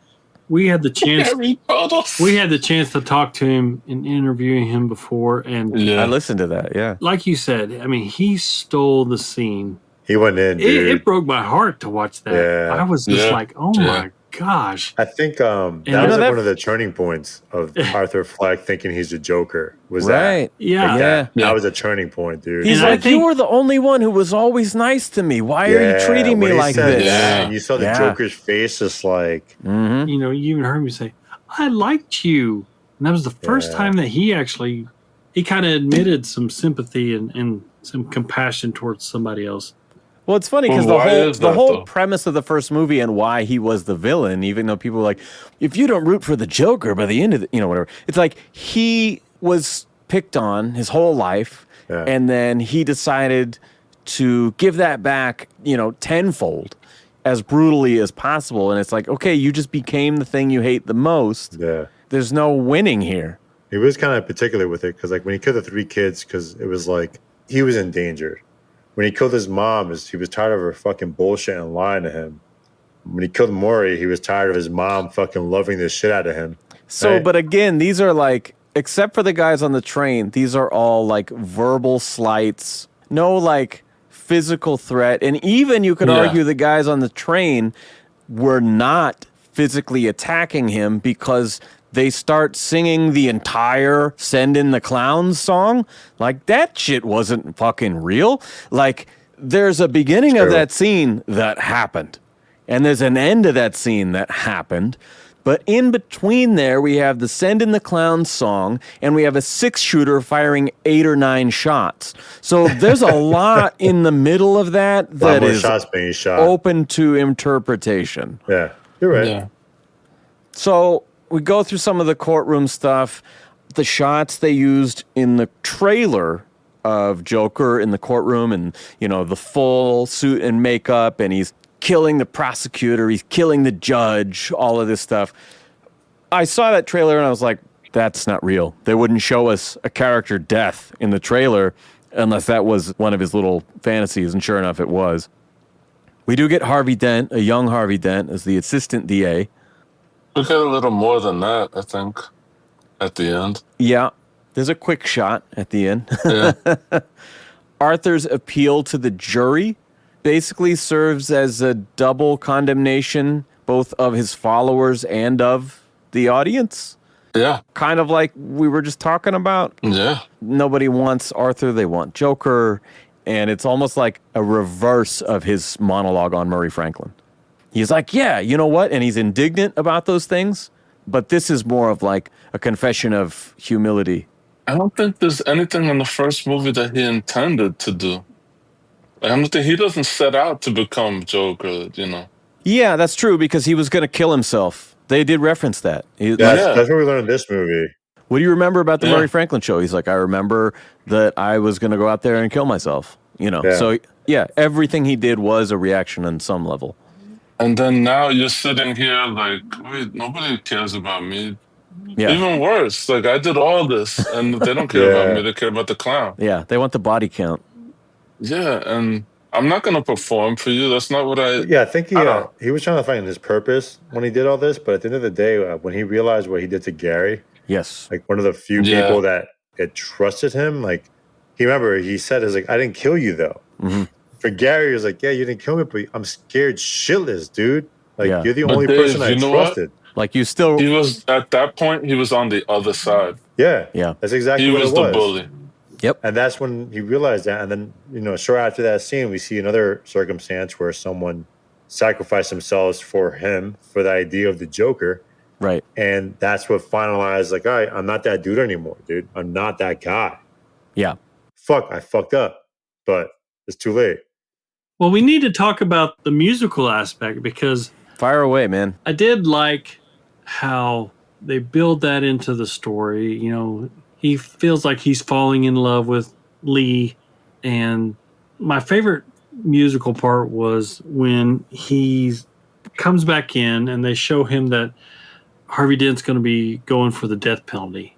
we had the chance. Harry Puddles. We had the chance to talk to him and interviewing him before, and Yeah. I listened to that. Yeah. like you said, I mean, he stole the scene. He went in, dude. It broke my heart to watch that. Yeah. I was just Yeah. like, oh Yeah. my gosh. I think that was you know like that- one of the turning points of Arthur Fleck thinking he's the Joker. Was Right. Yeah. That? Yeah. That was a turning point, dude. He's And I like, think- you were the only one who was always nice to me. Why are you treating me when he like said this? that, and you saw the Yeah. Joker's face just like, Mm-hmm. You even heard me say, I liked you. And that was the first Yeah. time that he kind of admitted some sympathy and some compassion towards somebody else. Well, it's funny because Well, why is the that, whole though? premise of the first movie and why he was the villain, even though people were like, if you don't root for the Joker by the end of the, whatever. It's like he was picked on his whole life, Yeah. and then he decided to give that back, tenfold, as brutally as possible. And it's like, okay, you just became the thing you hate the most. yeah. There's no winning here. He was kind of particular with it because, like, when he killed the 3 kids, because it was like he was endangered. When he killed his mom, he was tired of her fucking bullshit and lying to him. When he killed Maury, he was tired of his mom fucking loving the shit out of him. So, Right. but again, these are like, except for the guys on the train, these are all like verbal slights, no like physical threat. And even you could argue the guys on the train were not physically attacking him because they start singing the entire Send in the Clowns song. Like, that shit wasn't fucking real. Like, there's a beginning of that scene that happened, and there's an end of that scene that happened. But in between there, we have the Send in the Clowns song, and we have a 6-shooter firing 8 or 9 shots. So there's a lot in the middle of that that is shots being shot. open to interpretation. Yeah, you're right. Yeah. So we go through some of the courtroom stuff. The shots they used in the trailer of Joker in the courtroom, and, you know, the full suit and makeup, and he's killing the prosecutor, he's killing the judge, all of this stuff. I saw that trailer and I was like, that's not real. They wouldn't show us a character death in the trailer unless that was one of his little fantasies, and sure enough, it was. We do get Harvey Dent, a young Harvey Dent, as the assistant DA. We get a little more than that, I think, at the end. Yeah, there's a quick shot at the end. Yeah. Arthur's appeal to the jury basically serves as a double condemnation, both of his followers and of the audience. Yeah. Kind of like we were just talking about. Yeah. Nobody wants Arthur, they want Joker. And it's almost like a reverse of his monologue on Murray Franklin. He's like, yeah, you know what? And he's indignant about those things. But this is more of like a confession of humility. I don't think there's anything in the first movie that he intended to do. I don't think he doesn't set out to become Joker, you know. Yeah, that's true, because he was going to kill himself. They did reference that. That's what we learned in this movie. What do you remember about the Murray Franklin show? He's like, I remember that I was going to go out there and kill myself. You know, so yeah, everything he did was a reaction on some level. And then now you're sitting here like, wait, nobody cares about me. Yeah. Even worse, like I did all this and they don't care about me, they care about the clown. Yeah, they want the body count. Yeah, and I'm not going to perform for you. That's not what I think he was trying to find his purpose when he did all this, but at the end of the day, when he realized what he did to Gary, yes, like one of the few people that trusted him, like he said, is like, I didn't kill you though. Mm-hmm. For Gary, he was like, yeah, you didn't kill me, but I'm scared shitless, dude. Like you're the only person I trusted. Like you still. He was at that point. He was on the other side. Yeah, yeah. That's exactly he what was it was. the bully. Yep. And that's when he realized that. And then, short after that scene, we see another circumstance where someone sacrificed themselves for him, for the idea of the Joker. Right. And that's what finalized, like, all right, I'm not that dude anymore, dude. I'm not that guy. Yeah. I fucked up, but it's too late. Well, we need to talk about the musical aspect, because fire away, man. I did like how they build that into the story. You know, he feels like he's falling in love with Lee. And my favorite musical part was when he comes back in and they show him that Harvey Dent's going to be going for the death penalty.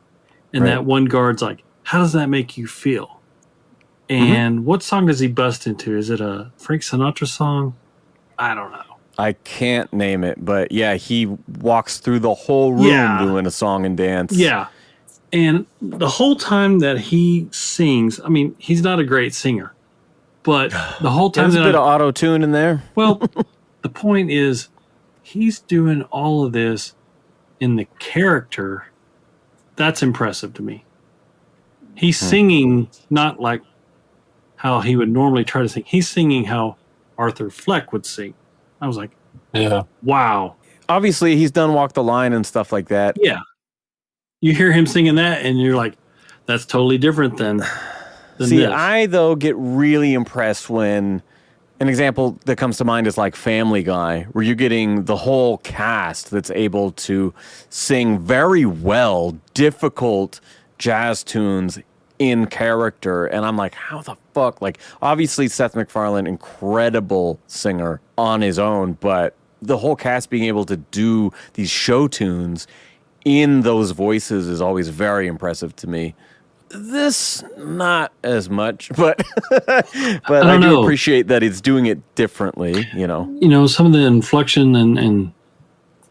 And that one guard's like, how does that make you feel? And what song does he bust into? Is it a Frank Sinatra song? I don't know. I can't name it, but yeah, he walks through the whole room doing a song and dance. Yeah. And the whole time that he sings, I mean, he's not a great singer, but the whole time there's a bit of auto-tune in there. Well, the point is he's doing all of this in the character. That's impressive to me. He's singing not like how he would normally try to sing. He's singing how Arthur Fleck would sing. I was like, wow. Obviously, he's done Walk the Line and stuff like that. Yeah. You hear him singing that, and you're like, that's totally different than See, this. I, though, get really impressed when an example that comes to mind is like Family Guy, where you're getting the whole cast that's able to sing very well, difficult jazz tunes in character. And I'm like, how the fuck? Like, obviously, Seth MacFarlane, incredible singer on his own, but the whole cast being able to do these show tunes in those voices is always very impressive to me. This, not as much, but I do appreciate that it's doing it differently, you know. You know, some of the inflection and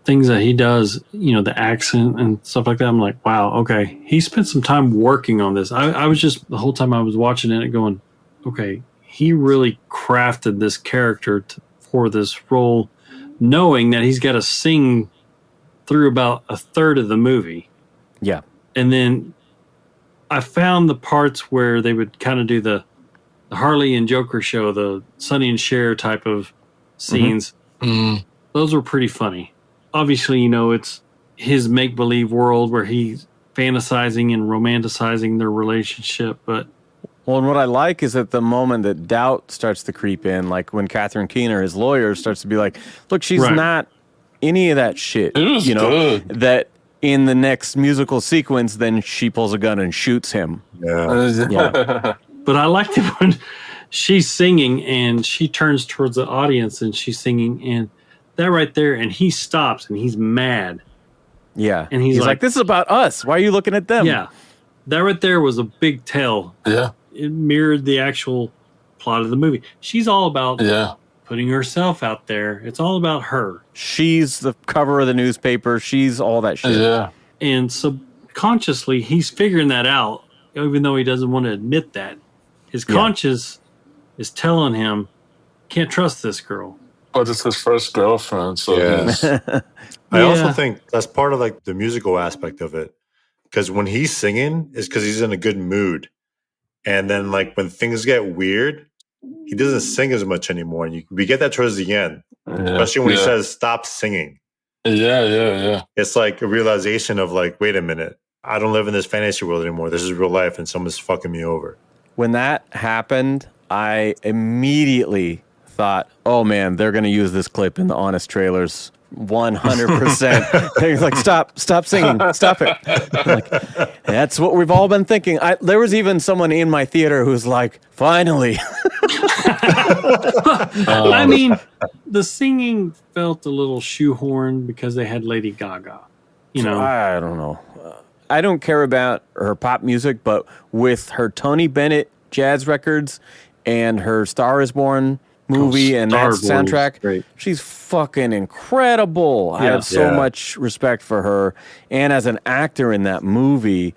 things that he does, the accent and stuff like that. I'm like, wow, okay. He spent some time working on this. I was just, the whole time I was watching it going, okay, he really crafted this character for this role, knowing that he's got to sing through about a third of the movie. Yeah. And then I found the parts where they would kind of do the Harley and Joker show, the Sonny and Cher type of scenes. Mm. Those were pretty funny. Obviously, it's his make-believe world where he's fantasizing and romanticizing their relationship. But well, and what I like is at the moment that doubt starts to creep in, like when Catherine Keener, his lawyer, starts to be like, look, she's not any of that shit. It was good. That in the next musical sequence, then she pulls a gun and shoots him. Yeah. But I liked it when she's singing and she turns towards the audience and she's singing and that right there, and he stops and he's mad. Yeah. And he's like, this is about us. Why are you looking at them? Yeah. That right there was a big tell. Yeah. It mirrored the actual plot of the movie. She's all about putting herself out there. It's all about her. She's the cover of the newspaper. She's all that shit. Yeah. And subconsciously, he's figuring that out, even though he doesn't want to admit that. His conscience is telling him, can't trust this girl. But it's his first girlfriend, so I also think that's part of like the musical aspect of it. Because when he's singing, it's because he's in a good mood. And then like when things get weird, he doesn't sing as much anymore. And we get that towards the end. Especially when he says, stop singing. Yeah. It's like a realization of like, wait a minute. I don't live in this fantasy world anymore. This is real life and someone's fucking me over. When that happened, I immediately thought, oh man, they're going to use this clip in the Honest trailers 100%. They're like, stop singing, stop it. Like, that's what we've all been thinking. There was even someone in my theater who's like, finally. I mean, the singing felt a little shoehorned because they had Lady Gaga. I don't know. I don't care about her pop music, but with her Tony Bennett jazz records and her Star is Born movie and that soundtrack, she's fucking incredible. I have so much respect for her. And as an actor in that movie,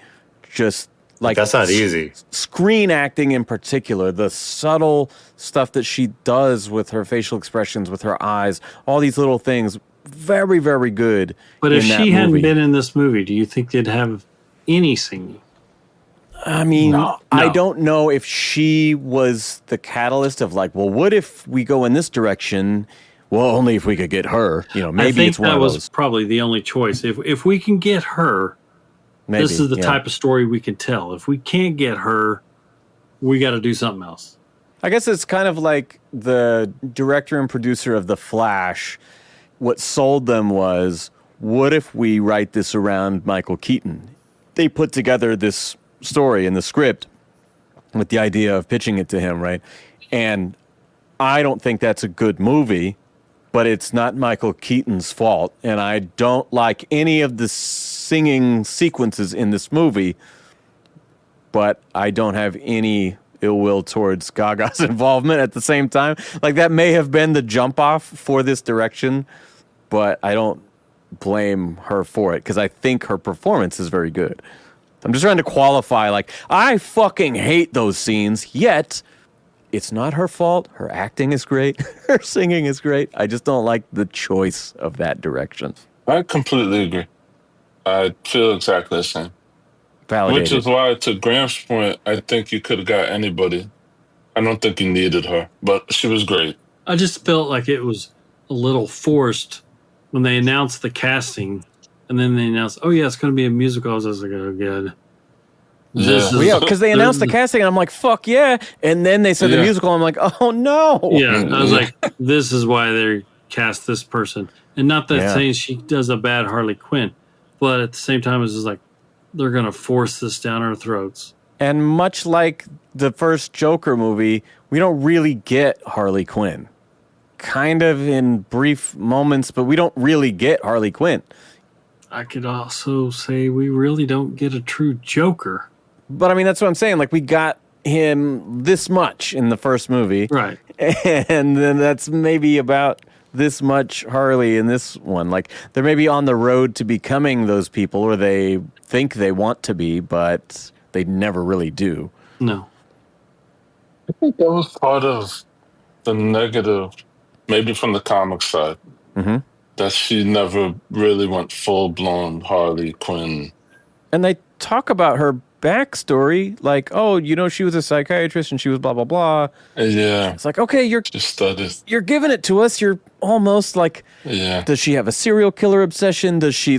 just like that's not easy. Screen acting in particular, the subtle stuff that she does with her facial expressions, with her eyes, all these little things, very, very good. But if she hadn't been in this movie, do you think they'd have any singing? I mean, no. I don't know if she was the catalyst of like, well, what if we go in this direction? Well, only if we could get her. Maybe I think it's one that of was those. Probably the only choice. If we can get her, maybe, this is the type of story we can tell. If we can't get her, we got to do something else. I guess it's kind of like the director and producer of The Flash. What sold them was, what if we write this around Michael Keaton? They put together this story in the script with the idea of pitching it to him, right? And I don't think that's a good movie, but it's not Michael Keaton's fault. And I don't like any of the singing sequences in this movie, but I don't have any ill will towards Gaga's involvement at the same time. Like, that may have been the jump off for this direction, but I don't blame her for it because I think her performance is very good. I'm just trying to qualify, like, I fucking hate those scenes, yet it's not her fault. Her acting is great. Her singing is great. I just don't like the choice of that direction. I completely agree. I feel exactly the same. Validated. Which is why, to Graham's point, I think you could have got anybody. I don't think you needed her, but she was great. I just felt like it was a little forced when they announced the casting, and then they announced, oh yeah, it's going to be a musical. I was just like, oh god. Yeah, because they announced the casting, and I'm like, fuck yeah. And then they said the musical, and I'm like, oh no. Yeah, I was like, this is why they cast this person. And not that saying she does a bad Harley Quinn, but at the same time, it's just like, they're going to force this down our throats. And much like the first Joker movie, we don't really get Harley Quinn. Kind of in brief moments, but we don't really get Harley Quinn. I could also say we really don't get a true Joker. But I mean, that's what I'm saying. Like, we got him this much in the first movie. Right. And then that's maybe about this much Harley in this one. Like, they're maybe on the road to becoming those people, or they think they want to be, but they never really do. No. I think that was part of the negative, maybe from the comic side, that she never really went full-blown Harley Quinn. And they talk about her backstory, like, oh, she was a psychiatrist and she was blah, blah, blah. Yeah. It's like, okay, you're giving it to us. You're almost like, does she have a serial killer obsession? Does she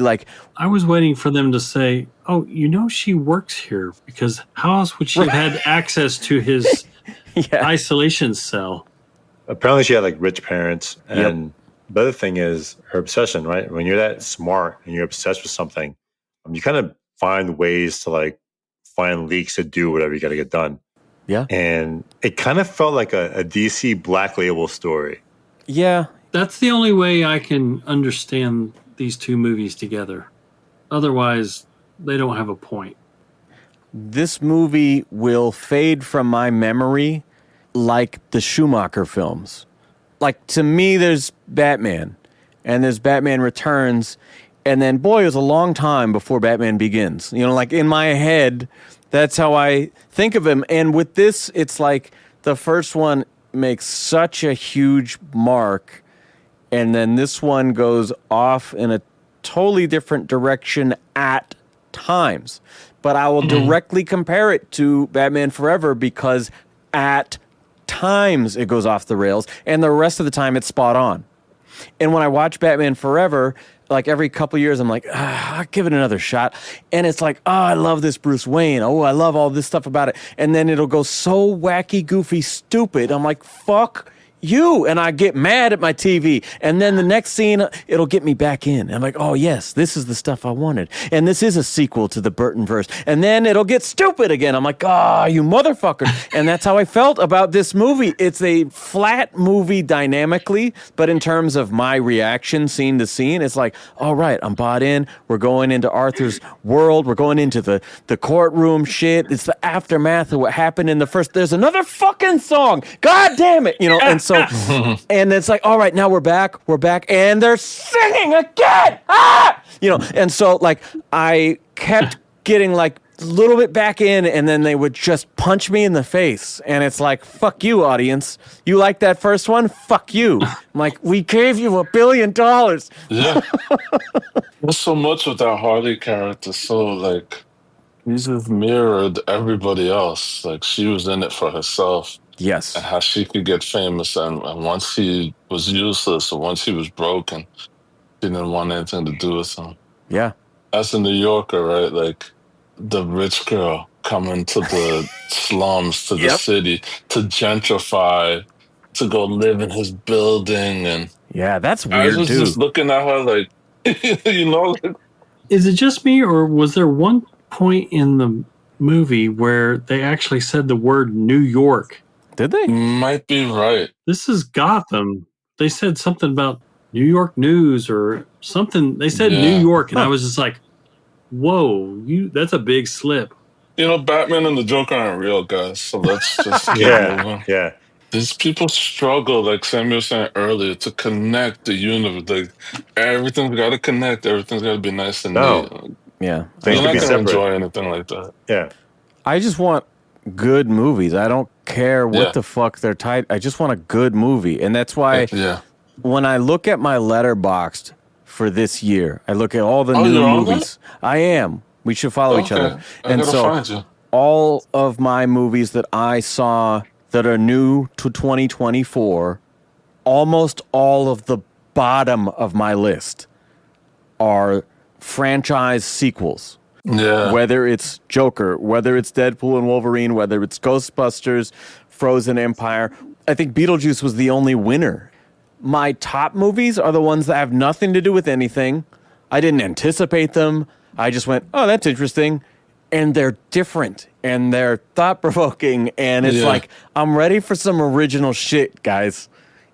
I was waiting for them to say, oh, she works here, because how else would she have had access to his isolation cell? Apparently she had rich parents. And the other thing is her obsession, right? When you're that smart and you're obsessed with something, you kind of find ways to find leaks to do whatever you got to get done. Yeah. And it kind of felt like a DC Black Label story. Yeah. That's the only way I can understand these two movies together. Otherwise, they don't have a point. This movie will fade from my memory like the Schumacher films. To me, there's Batman, and there's Batman Returns, and then, boy, it was a long time before Batman Begins. In my head, that's how I think of him. And with this, it's like the first one makes such a huge mark, and then this one goes off in a totally different direction at times. But I will directly compare it to Batman Forever, because at times it goes off the rails, and the rest of the time it's spot on. And when I watch Batman Forever, every couple years, I'm like, I'll give it another shot. And it's like, oh, I love this Bruce Wayne. Oh, I love all this stuff about it. And then it'll go so wacky, goofy, stupid. I'm like, fuck you. And I get mad at my TV. And then the next scene, it'll get me back in. I'm like, oh, yes, this is the stuff I wanted. And this is a sequel to the Burtonverse. And then it'll get stupid again. I'm like, you motherfucker. And that's how I felt about this movie. It's a flat movie dynamically, but in terms of my reaction scene to scene, it's like, all right, I'm bought in. We're going into Arthur's world. We're going into the courtroom shit. It's the aftermath of what happened in the first. There's another fucking song. God damn it. And so, and it's like, all right, now we're back, and they're singing again, and so I kept getting a little bit back in, and then they would just punch me in the face, and it's like, fuck you, audience, you like that first one? Fuck you. I'm like, we gave you $1 billion. Yeah. There's so much with that Harley character, so he just mirrored everybody else. She was in it for herself. Yes. And how she could get famous. And once he was useless, or once he was broken, she didn't want anything to do with him. Yeah. As a New Yorker, right? The rich girl coming to the slums, to the city, to gentrify, to go live in his building. And yeah, that's weird, I was just looking at her Is it just me, or was there one point in the movie where they actually said the word New York? Did they? Might be right. This is Gotham. They said something about New York news or something. They said New York, and I was just like, whoa, that's a big slip. Batman and the Joker aren't real, guys, so let's just keep moving. Yeah. These people struggle, like Samuel was saying earlier, to connect the universe. Everything's got to connect. Everything's got to be nice and neat. Yeah. You're not going to enjoy anything like that. Yeah. I just want good movies. I don't care what the fuck they're titled. I just want a good movie. And that's why when I look at my Letterboxd for this year, I look at all the new movies. I am. We should follow each other. And so all of my movies that I saw that are new to 2024, almost all of the bottom of my list are franchise sequels. Yeah. Whether it's Joker, whether it's Deadpool and Wolverine, whether it's Ghostbusters, Frozen Empire. I think Beetlejuice was the only winner. My top movies are the ones that have nothing to do with anything. I didn't anticipate them. I just went, oh, that's interesting. And they're different and they're thought-provoking. And it's like, I'm ready for some original shit, guys.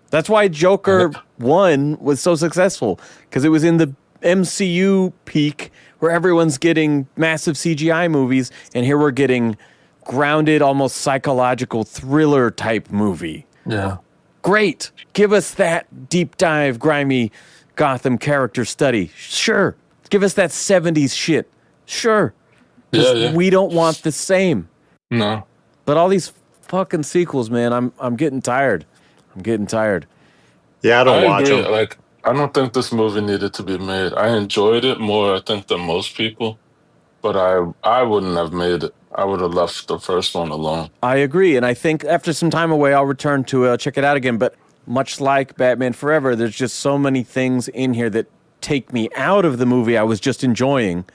That's why Joker 1 was so successful, because it was in the MCU peak where everyone's getting massive CGI movies, and here we're getting grounded, almost psychological thriller type movie. Yeah. Great. Give us that deep dive, grimy Gotham character study. Sure. Give us that 70s shit. Sure. We don't want the same. No. But all these fucking sequels, man, I'm getting tired. Yeah, I don't watch agree. them. Like, I don't think this movie needed to be made. I enjoyed it more, I think, than most people. But I wouldn't have made it. I would have left the first one alone. I agree. And I think after some time away, I'll return to check it out again. But much like Batman Forever, there's just so many things in here that take me out of the movie I was just enjoying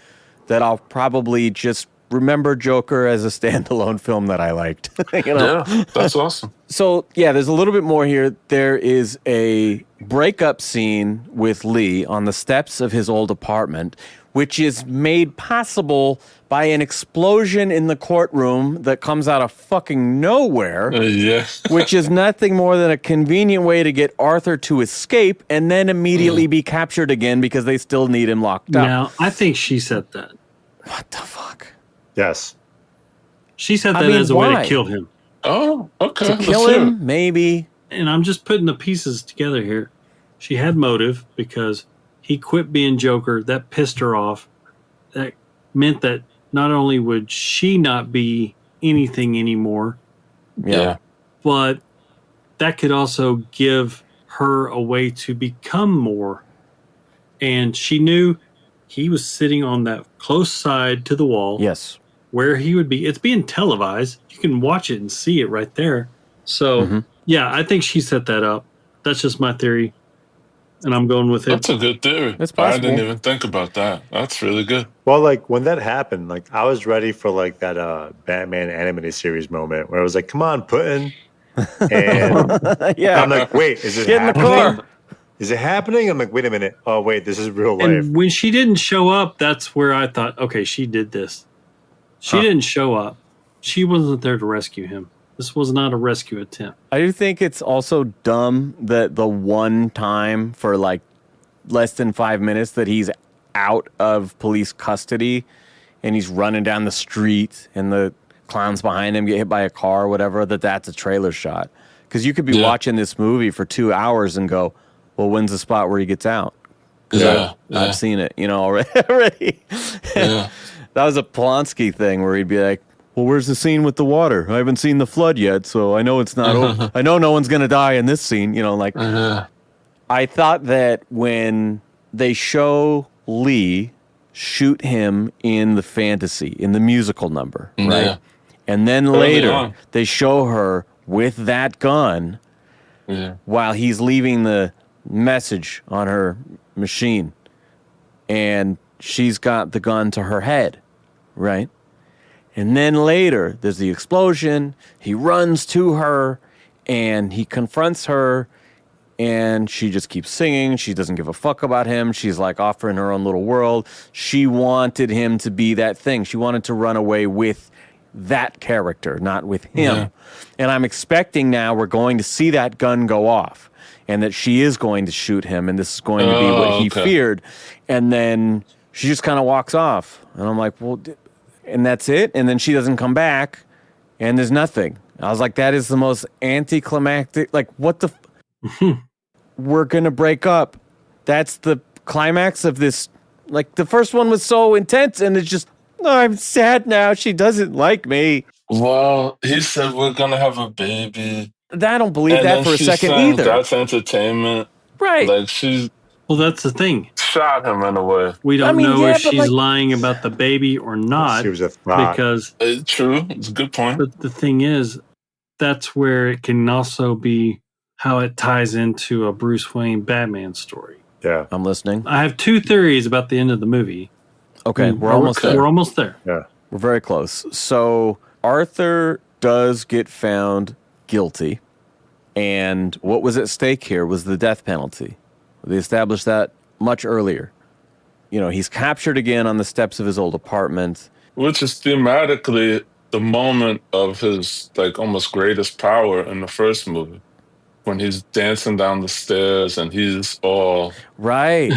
that I'll probably just remember Joker as a standalone film that I liked. Yeah, that's awesome. So, yeah, there's a little bit more here. There is a breakup scene with Lee on the steps of his old apartment, which is made possible by an explosion in the courtroom that comes out of fucking nowhere, which is nothing more than a convenient way to get Arthur to escape and then immediately be captured again because they still need him locked up. Now, I think she said that. What the fuck? Yes. She said that as a way to kill him. Oh, okay. To kill him, maybe. And I'm just putting the pieces together here. She had motive because he quit being Joker. That pissed her off. That meant that not only would she not be anything anymore, but that could also give her a way to become more. And she knew he was sitting on that close side to the wall. Yes. Where he would be. It's being televised. You can watch it and see it right there. So, yeah, I think she set that up. That's just my theory. And I'm going with it. That's a good theory. That's possible. I didn't even think about that. That's really good. Well, like when that happened, like I was ready for like that Batman animated series moment where I was like, "Come on, Putin!" And Yeah. I'm like, "Wait, is it Get in the happening? car. Is it happening?" I'm like, "Wait a minute. Oh, wait, this is real life." And when she didn't show up, that's where I thought, okay, she did this. She didn't show up. She wasn't there to rescue him. This was not a rescue attempt. I do think it's also dumb that the one time for like less than 5 minutes that he's out of police custody and he's running down the street and the clowns behind him get hit by a car or whatever, that's a trailer shot. Because you could be watching this movie for 2 hours and go, well, when's the spot where he gets out? I've seen it, already. Yeah. That was a Polanski thing where he'd be like, well, where's the scene with the water? I haven't seen the flood yet, so I know it's not over. I know no one's going to die in this scene. I thought that when they show Lee shoot him in the fantasy, in the musical number, right? And then later they show her with that gun while he's leaving the message on her machine. And she's got the gun to her head, right? And then later, there's the explosion. He runs to her, and he confronts her, and she just keeps singing. She doesn't give a fuck about him. She's like off in her own little world. She wanted him to be that thing. She wanted to run away with that character, not with him. Yeah. And I'm expecting now we're going to see that gun go off, and that she is going to shoot him, and this is going to be what he feared. And then she just kind of walks off, and I'm like, well... And that's it. And then she doesn't come back, and there's nothing. I was like, that is the most anticlimactic. Like, what the? We're gonna break up. That's the climax of this. Like, the first one was so intense, and it's just, I'm sad now. She doesn't like me. Well, he said we're gonna have a baby. I don't believe that for a second either. That's entertainment, right? Like she's. Well, that's the thing. Shot him in a way. We don't know if she's lying about the baby or not. She was a thought. Because true, it's a good point. But the thing is, that's where it can also be how it ties into a Bruce Wayne Batman story. Yeah, I'm listening. I have two theories about the end of the movie. Okay, we're almost there. We're almost there. Yeah, we're very close. So Arthur does get found guilty, and what was at stake here was the death penalty. They established that much earlier. He's captured again on the steps of his old apartment. Which is thematically the moment of his, like, almost greatest power in the first movie. When he's dancing down the stairs and he's all... Right.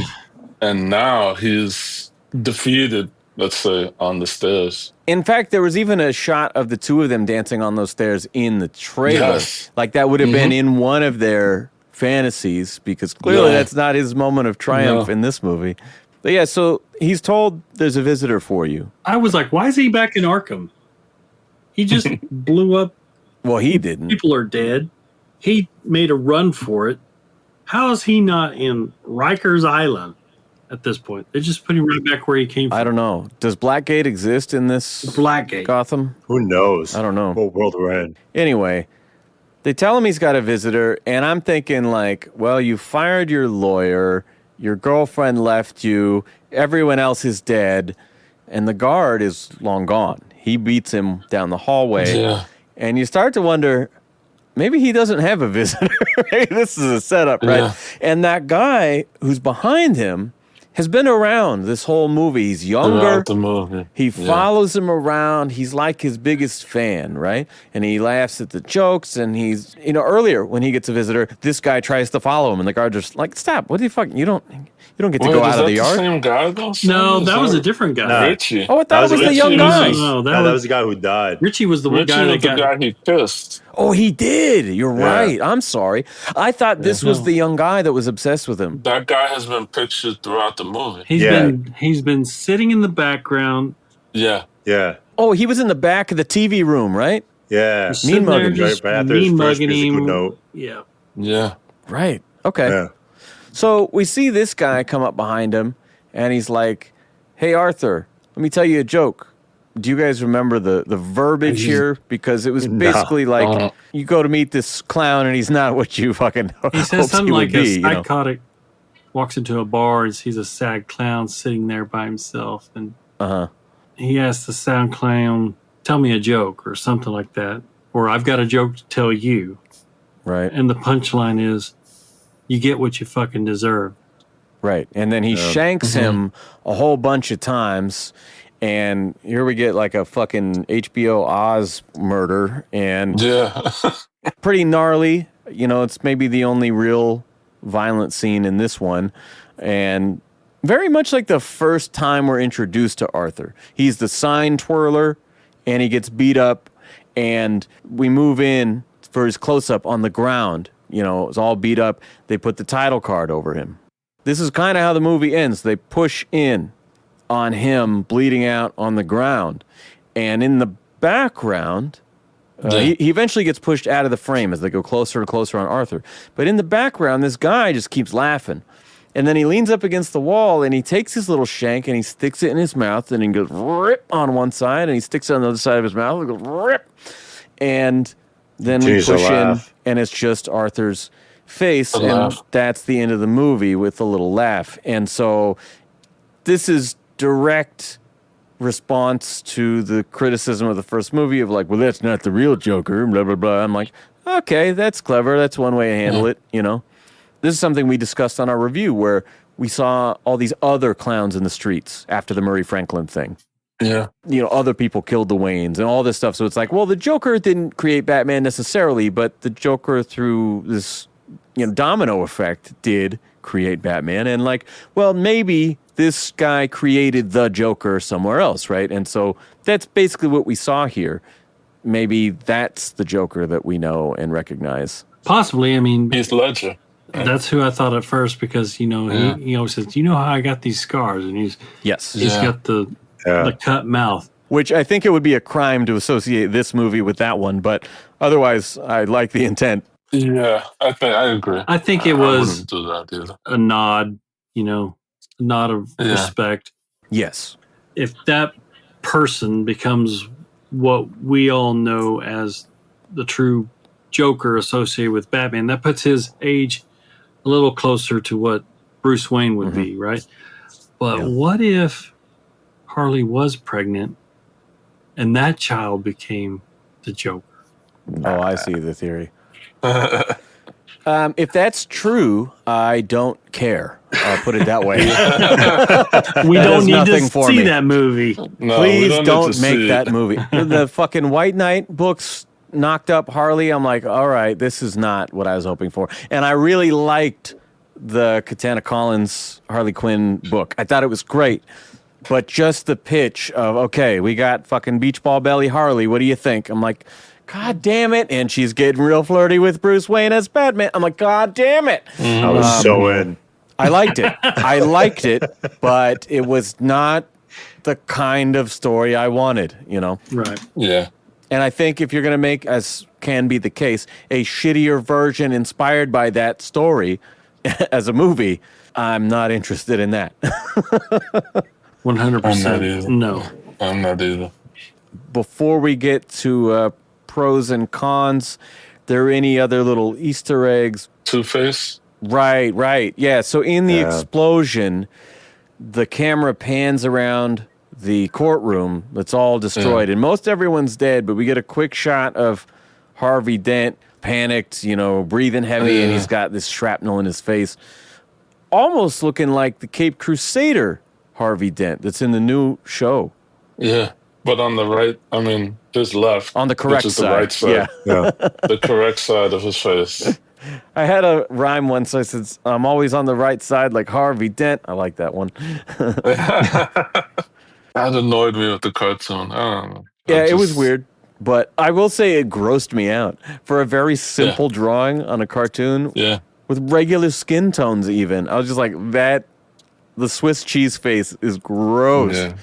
And now he's defeated let's say, on the stairs. In fact, there was even a shot of the two of them dancing on those stairs in the trailer. Yes. Like that would have been in one of their fantasies, because clearly that's not his moment of triumph in this movie. But yeah, so he's told there's a visitor for you. I was like, why is he back in Arkham? He just blew up. Well, he didn't. People are dead. He made a run for it. How is he not in Rikers Island at this point? They just put him right back where he came from. I don't know. Does Blackgate exist in this Blackgate Gotham? Who knows? I don't know. What world we're in. Anyway, they tell him he's got a visitor, and I'm thinking like, well, you fired your lawyer, your girlfriend left you, everyone else is dead, and the guard is long gone. He beats him down the hallway, and you start to wonder, maybe he doesn't have a visitor. Maybe this is a setup, right? Yeah. And that guy who's behind him has been around this whole movie. He's younger. Throughout the movie. He follows him around. He's like his biggest fan, right? And he laughs at the jokes. And he's, earlier when he gets a visitor, this guy tries to follow him, and the guard's just like, "Stop! What the fuck? You don't get to go out of the yard." Same guy though? No, that was a different guy. Nah. Richie. Oh, I thought it was the young guy. No, That was the guy who died. Richie was the one Richie guy was that the got. guy he kissed. Oh, he did. You're right. I'm sorry. I thought this was the young guy that was obsessed with him. That guy has been pictured throughout the movie. He's been sitting in the background. Yeah. Yeah. Oh, he was in the back of the TV room, right? Yeah. Sitting there mugging, just right after his mean first mugging musical him. note. Yeah. Yeah. Right. Okay. Yeah. So we see this guy come up behind him, and he's like, "Hey, Arthur, let me tell you a joke." Do you guys remember the verbiage here? Because it was basically like, you go to meet this clown, and he's not what you fucking He says hoped something he would like be. a psychotic walks into a bar and sees a sad clown sitting there by himself. And he asks the sad clown, "Tell me a joke," or something like that. Or, "I've got a joke to tell you." Right. And the punchline is, "You get what you fucking deserve." Right. And then he shanks him a whole bunch of times. And here we get like a fucking HBO Oz murder. And pretty gnarly. It's maybe the only real violent scene in this one. And very much like the first time we're introduced to Arthur. He's the sign twirler, and he gets beat up. And we move in for his close-up on the ground. It's all beat up. They put the title card over him. This is kind of how the movie ends. They push in on him bleeding out on the ground. And in the background, he eventually gets pushed out of the frame as they go closer and closer on Arthur. But in the background, this guy just keeps laughing. And then he leans up against the wall, and he takes his little shank, and he sticks it in his mouth, and he goes rip on one side, and he sticks it on the other side of his mouth, and goes rip. And then we push in, and it's just Arthur's face, and that's the end of the movie with a little laugh. And so this is direct response to the criticism of the first movie of like, well, that's not the real Joker, blah, blah, blah. I'm like, okay, that's clever. That's one way to handle it, This is something we discussed on our review where we saw all these other clowns in the streets after the Murray Franklin thing. Yeah. Other people killed the Waynes and all this stuff. So it's like, well, the Joker didn't create Batman necessarily, but the Joker through this, domino effect did create Batman. And like, well, maybe this guy created the Joker somewhere else, right? And so that's basically what we saw here. Maybe that's the Joker that we know and recognize. Possibly. I mean, Heath Ledger. that's who I thought at first because, he always says, "You know how I got these scars?" And he's got the cut mouth. Which I think it would be a crime to associate this movie with that one, but otherwise I like the intent. Yeah, I agree. I think it was do that either. a nod, a nod of respect. Yes. If that person becomes what we all know as the true Joker associated with Batman, that puts his age a little closer to what Bruce Wayne would be, right? But what if Harley was pregnant and that child became the Joker? Oh, I see the theory. If that's true, I don't care. I'll put it that way. We don't need to see me. that movie. No, Please we don't need to make see that it. movie. The fucking White Knight books knocked up Harley. I'm like, all right, this is not what I was hoping for. And I really liked the Katana Collins Harley Quinn book. I thought it was great. But just the pitch of, okay, we got fucking beach ball belly Harley. What do you think? I'm like, God damn it. And she's getting real flirty with Bruce Wayne as Batman. I'm like, God damn it. I was so in. I liked it, but it was not the kind of story I wanted, you know? Right. Yeah. And I think if you're going to make, as can be the case, a shittier version inspired by that story as a movie, I'm not interested in that. 100%. No. I'm not either. Before we get to pros and cons, there any other little Easter eggs? Two-Face? Right. Yeah, so in the explosion, the camera pans around the courtroom that's all destroyed, and most everyone's dead, but we get a quick shot of Harvey Dent, panicked, breathing heavy, and he's got this shrapnel in his face. Almost looking like the Cape Crusader Harvey Dent that's in the new show. Yeah, but on the right, his left. On the correct which is side. the right side. Yeah. The correct side of his face. I had a rhyme once. I said, I'm always on the right side like Harvey Dent. I like that one. That annoyed me with the cartoon. I don't know. Yeah, it was weird. But I will say it grossed me out. For a very simple drawing on a cartoon with regular skin tones even. I was just like, the Swiss cheese face is gross. Yeah.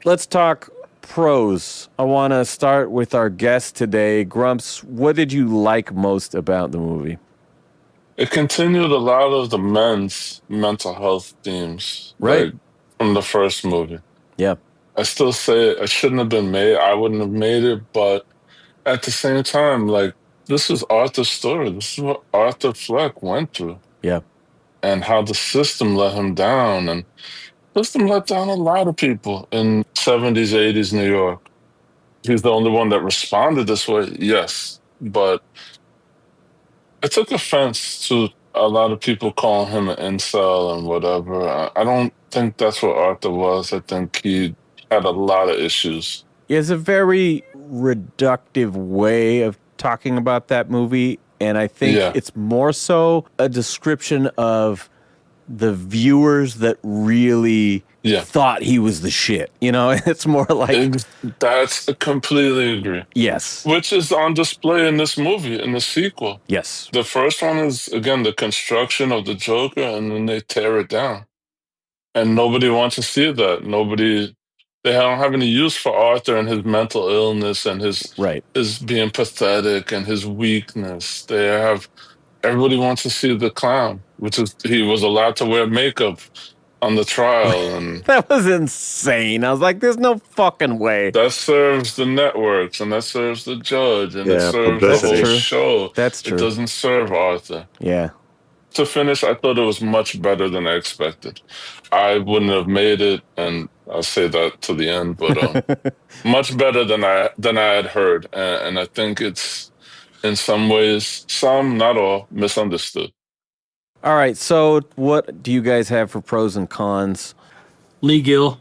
Let's talk pros. I want to start with our guest today. Grumps, what did you like most about the movie? It continued a lot of the men's mental health themes. Right. Like, from the first movie. Yeah. I still say it shouldn't have been made. I wouldn't have made it, but at the same time, like, this is Arthur's story. This is what Arthur Fleck went through. Yeah. And how the system let him down. And the system let down a lot of people in 70s, 80s New York. He's the only one that responded this way, yes. But I took offense to a lot of people calling him an incel and whatever. I don't think that's what Arthur was. I think he had a lot of issues. It's a very reductive way of talking about that movie, and I think it's more so a description of the viewers that really thought he was the shit. It's more like... That's completely agree. Yes. Which is on display in this movie, in the sequel. Yes. The first one is, again, the construction of the Joker, and then they tear it down. And nobody wants to see that. They don't have any use for Arthur and his mental illness and his being pathetic and his weakness. Everybody wants to see the clown, which is he was allowed to wear makeup on the trial. And that was insane. I was like, there's no fucking way. That serves the networks and that serves the judge and it serves the whole show. That's true. It doesn't serve Arthur. Yeah. To finish, I thought it was much better than I expected. I wouldn't have made it, and I'll say that to the end, but much better than I had heard. And I think it's, in some ways, some, not all, misunderstood. All right, so what do you guys have for pros and cons? Lee Gill.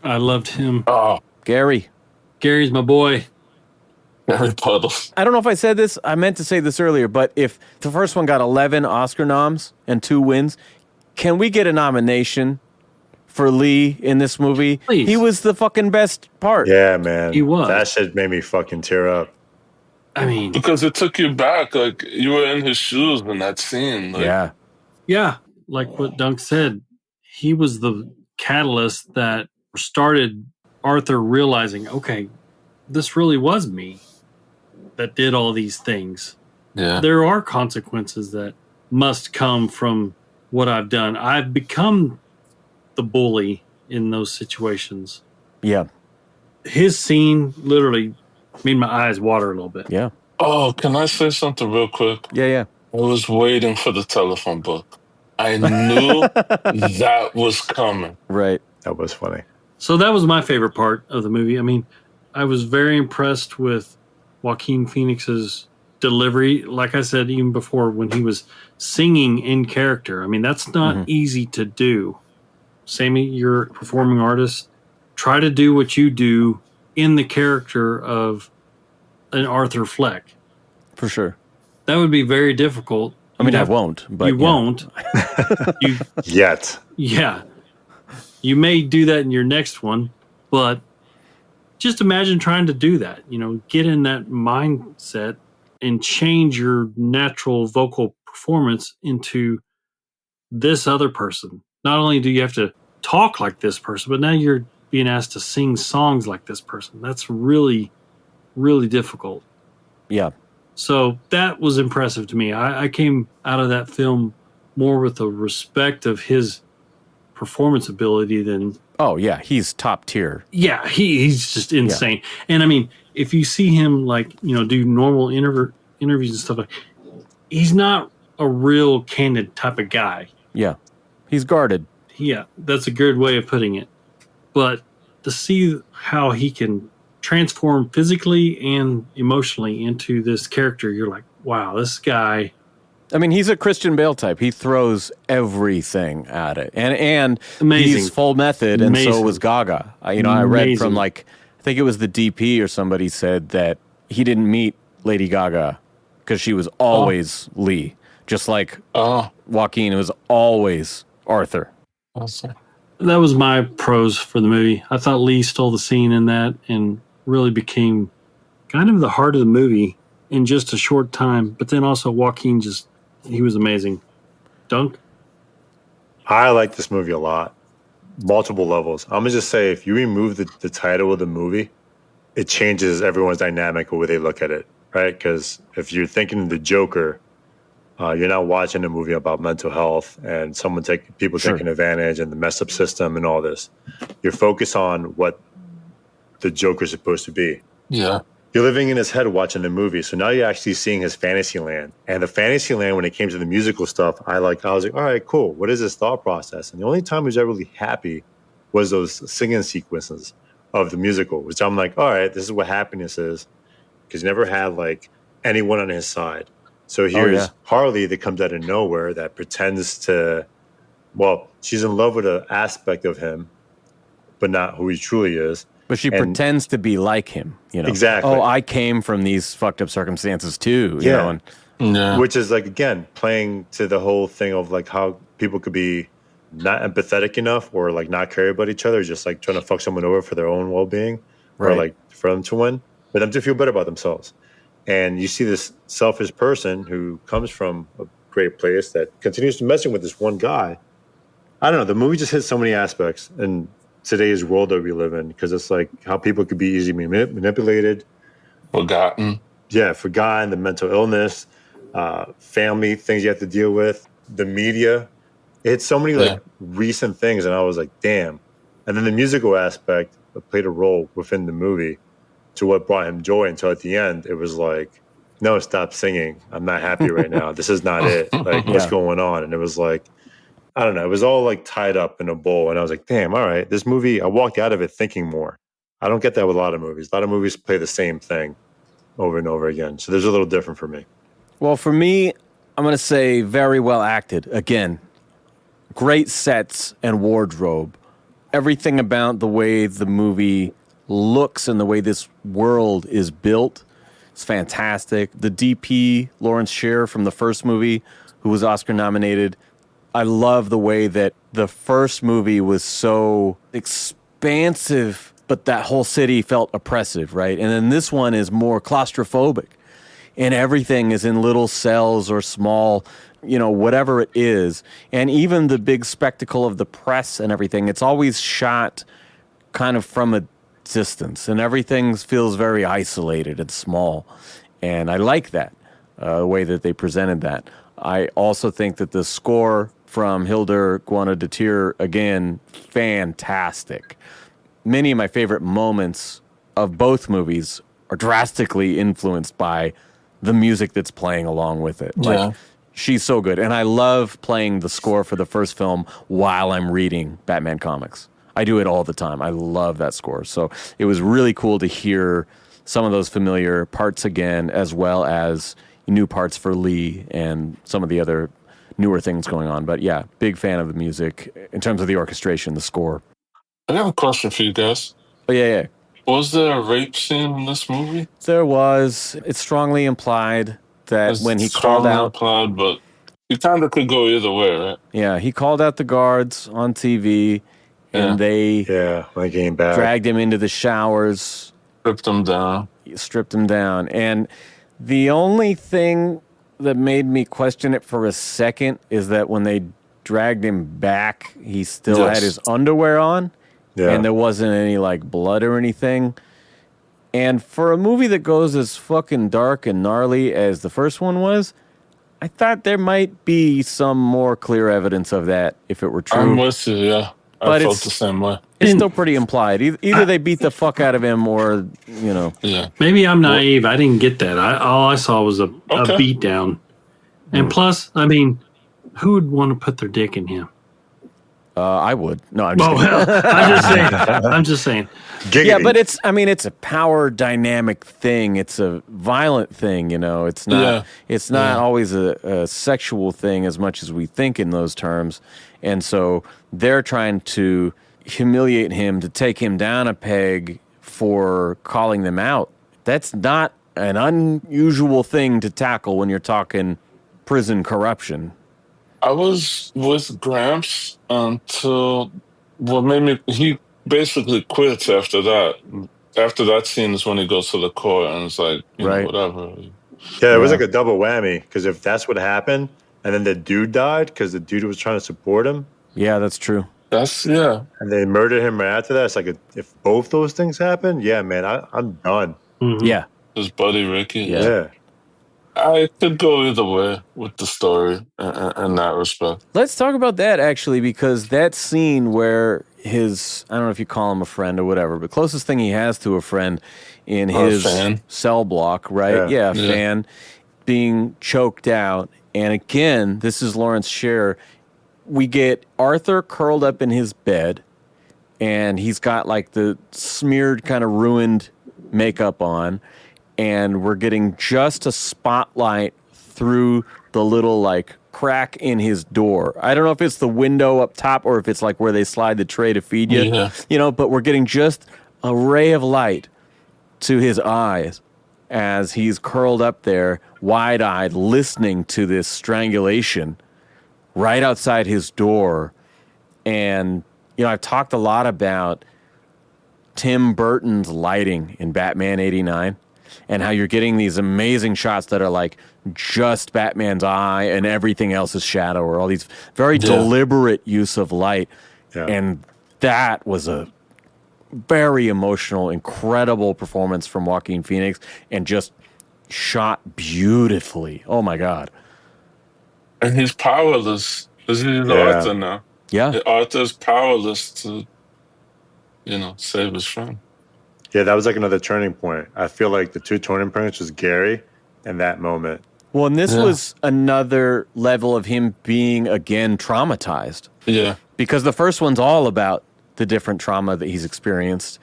I loved him. Oh. Gary's my boy. Harry Potter. I don't know if I said this. I meant to say this earlier, but if the first one got 11 Oscar noms and 2 wins, can we get a nomination for Lee in this movie? Please. He was the fucking best part. Yeah, man. He was. That shit made me fucking tear up. I mean... Because it took you back. Like, you were in his shoes in that scene. Like, Yeah. Like what Dunk said, he was the catalyst that started Arthur realizing, okay, this really was me that did all these things. Yeah. There are consequences that must come from what I've done. I've become the bully in those situations. Yeah. His scene literally made my eyes water a little bit. Yeah. Oh, can I say something real quick? Yeah. I was waiting for the telephone book. I knew that was coming. Right. That was funny. So that was my favorite part of the movie. I mean, I was very impressed with Joaquin Phoenix's delivery. Like I said, even before, when he was singing in character. I mean, that's not easy to do. Sammy, you're a performing artist. Try to do what you do in the character of an Arthur Fleck. For sure. That would be very difficult. I mean, I won't. But you won't. Yet. Yeah. You may do that in your next one, but just imagine trying to do that. Get in that mindset and change your natural vocal performance into this other person. Not only do you have to talk like this person, but now you're being asked to sing songs like this person. That's really, really difficult. Yeah. So that was impressive to me. I came out of that film more with a respect of his performance ability than... Oh, yeah. He's top tier. Yeah, he's just insane. Yeah. And I mean, if you see him do normal interviews and stuff, he's not a real candid type of guy. Yeah. He's guarded. Yeah, that's a good way of putting it. But to see how he can transform physically and emotionally into this character, you're like, wow, this guy... I mean, he's a Christian Bale type. He throws everything at it. And Amazing. He's full method, and so was Gaga. I read from, I think it was the DP or somebody said that he didn't meet Lady Gaga because she was always Lee. Just like Joaquin was always Arthur. Awesome. That was my pros for the movie. I thought Lee stole the scene in that and really became kind of the heart of the movie in just a short time. But then also Joaquin he was amazing. Dunk? I like this movie a lot. Multiple levels. I'm going to just say, if you remove the title of the movie, it changes everyone's dynamic of where they look at it, right? Because if you're thinking of the Joker, you're not watching a movie about mental health and people taking advantage and the messed up system and all this. You're focused on what the Joker's supposed to be. Yeah. You're living in his head watching the movie. So now you're actually seeing his fantasy land. And the fantasy land, when it came to the musical stuff, I was like, all right, cool. What is this thought process? And the only time he was ever really happy was those singing sequences of the musical, which I'm like, all right, this is what happiness is. Because he never had anyone on his side. So here's Harley that comes out of nowhere that pretends to, she's in love with an aspect of him, but not who he truly is. But she pretends to be like him, Exactly. Oh, I came from these fucked up circumstances too, you know. And, which is again, playing to the whole thing of how people could be not empathetic enough or not care about each other, just trying to fuck someone over for their own well-being or for them to win, for them to feel better about themselves. And you see this selfish person who comes from a great place that continues to messing with this one guy. I don't know. The movie just hits so many aspects in today's world that we live in, because it's how people could be easily manipulated. Forgotten. Yeah, forgotten, the mental illness, family things you have to deal with, the media. It hit so many recent things, and I was like, damn. And then the musical aspect played a role within the movie to what brought him joy until at the end, it was no, stop singing. I'm not happy right now. This is not it. What's going on? And it was I don't know. It was all tied up in a bowl. And I was like, damn, all right. This movie, I walked out of it thinking more. I don't get that with a lot of movies. A lot of movies play the same thing over and over again. So there's a little different for me. Well, for me, I'm going to say very well acted. Again, great sets and wardrobe. Everything about the way the movie looks and the way this world is built is fantastic. The DP, Lawrence Sher from the first movie, who was Oscar nominated, I love the way that the first movie was so expansive, but that whole city felt oppressive, right? And then this one is more claustrophobic, and everything is in little cells or small, whatever it is. And even the big spectacle of the press and everything, it's always shot kind of from a distance, and everything feels very isolated and small. And I like that, the way that they presented that. I also think that the score from Hildur Guðnadóttir, again, fantastic. Many of my favorite moments of both movies are drastically influenced by the music that's playing along with it. She's so good. And I love playing the score for the first film while I'm reading Batman comics. I do it all the time. I love that score. So it was really cool to hear some of those familiar parts again, as well as new parts for Lee and some of the other newer things going on. But yeah, big fan of the music in terms of the orchestration, the score. I got a question for you guys. Oh, yeah. Was there a rape scene in this movie? There was. It's strongly implied that when he called out... implied, but you kind of could go either way, right? Yeah, he called out the guards on TV, and they when I came back, dragged him into the showers, stripped him down. And the only thing that made me question it for a second is that when they dragged him back, he still had his underwear on, and there wasn't any like blood or anything. And for a movie that goes as fucking dark and gnarly as the first one was, I thought there might be some more clear evidence of that if it were true. I'm with you, yeah. I felt the same way. It's still pretty implied. Either they beat the fuck out of him or, you know. Yeah. Maybe I'm naive. I didn't get that. All I saw was a beat down. And plus, I mean, who would want to put their dick in him? I would. No, I'm just kidding. I'm just saying. Giggity. Yeah, but it's a power dynamic thing. It's a violent thing, you know. It's not always a sexual thing as much as we think in those terms. And so they're trying to humiliate him, to take him down a peg for calling them out. That's not an unusual thing to tackle when you're talking prison corruption. I was with Gramps until he basically quits after that. After that scene is when he goes to the court and it's like, you know, whatever. Yeah, it was like a double whammy because if that's what happened and then the dude died because the dude was trying to support him. Yeah, that's true. And they murdered him right after that. It's like if both those things happen, yeah, man, I'm done. Mm-hmm. Yeah. His buddy Ricky. Yeah. I could go either way with the story in that respect. Let's talk about that, actually, because that scene where his, I don't know if you call him a friend or whatever, but closest thing he has to a friend in his cell block, right? Yeah, fan, being choked out. And again, this is Lawrence Sher. We get Arthur curled up in his bed, and he's got like the smeared, kind of ruined makeup on. And we're getting just a spotlight through the little like crack in his door. I don't know if it's the window up top or if it's like where they slide the tray to feed you, you know, but we're getting just a ray of light to his eyes as he's curled up there, wide-eyed, listening to this strangulation right outside his door. And, you know, I've talked a lot about Tim Burton's lighting in Batman 89. And how you're getting these amazing shots that are like just Batman's eye and everything else is shadow, or all these very deliberate use of light. Yeah. And that was a very emotional, incredible performance from Joaquin Phoenix and just shot beautifully. Oh, my God. And he's powerless because he's Arthur now. Yeah. Arthur's powerless to, you know, save his friend. Yeah, that was like another turning point. I feel like the two turning points was Gary and that moment. Well, and this was another level of him being, again, traumatized. Yeah. Because the first one's all about the different trauma that he's experienced.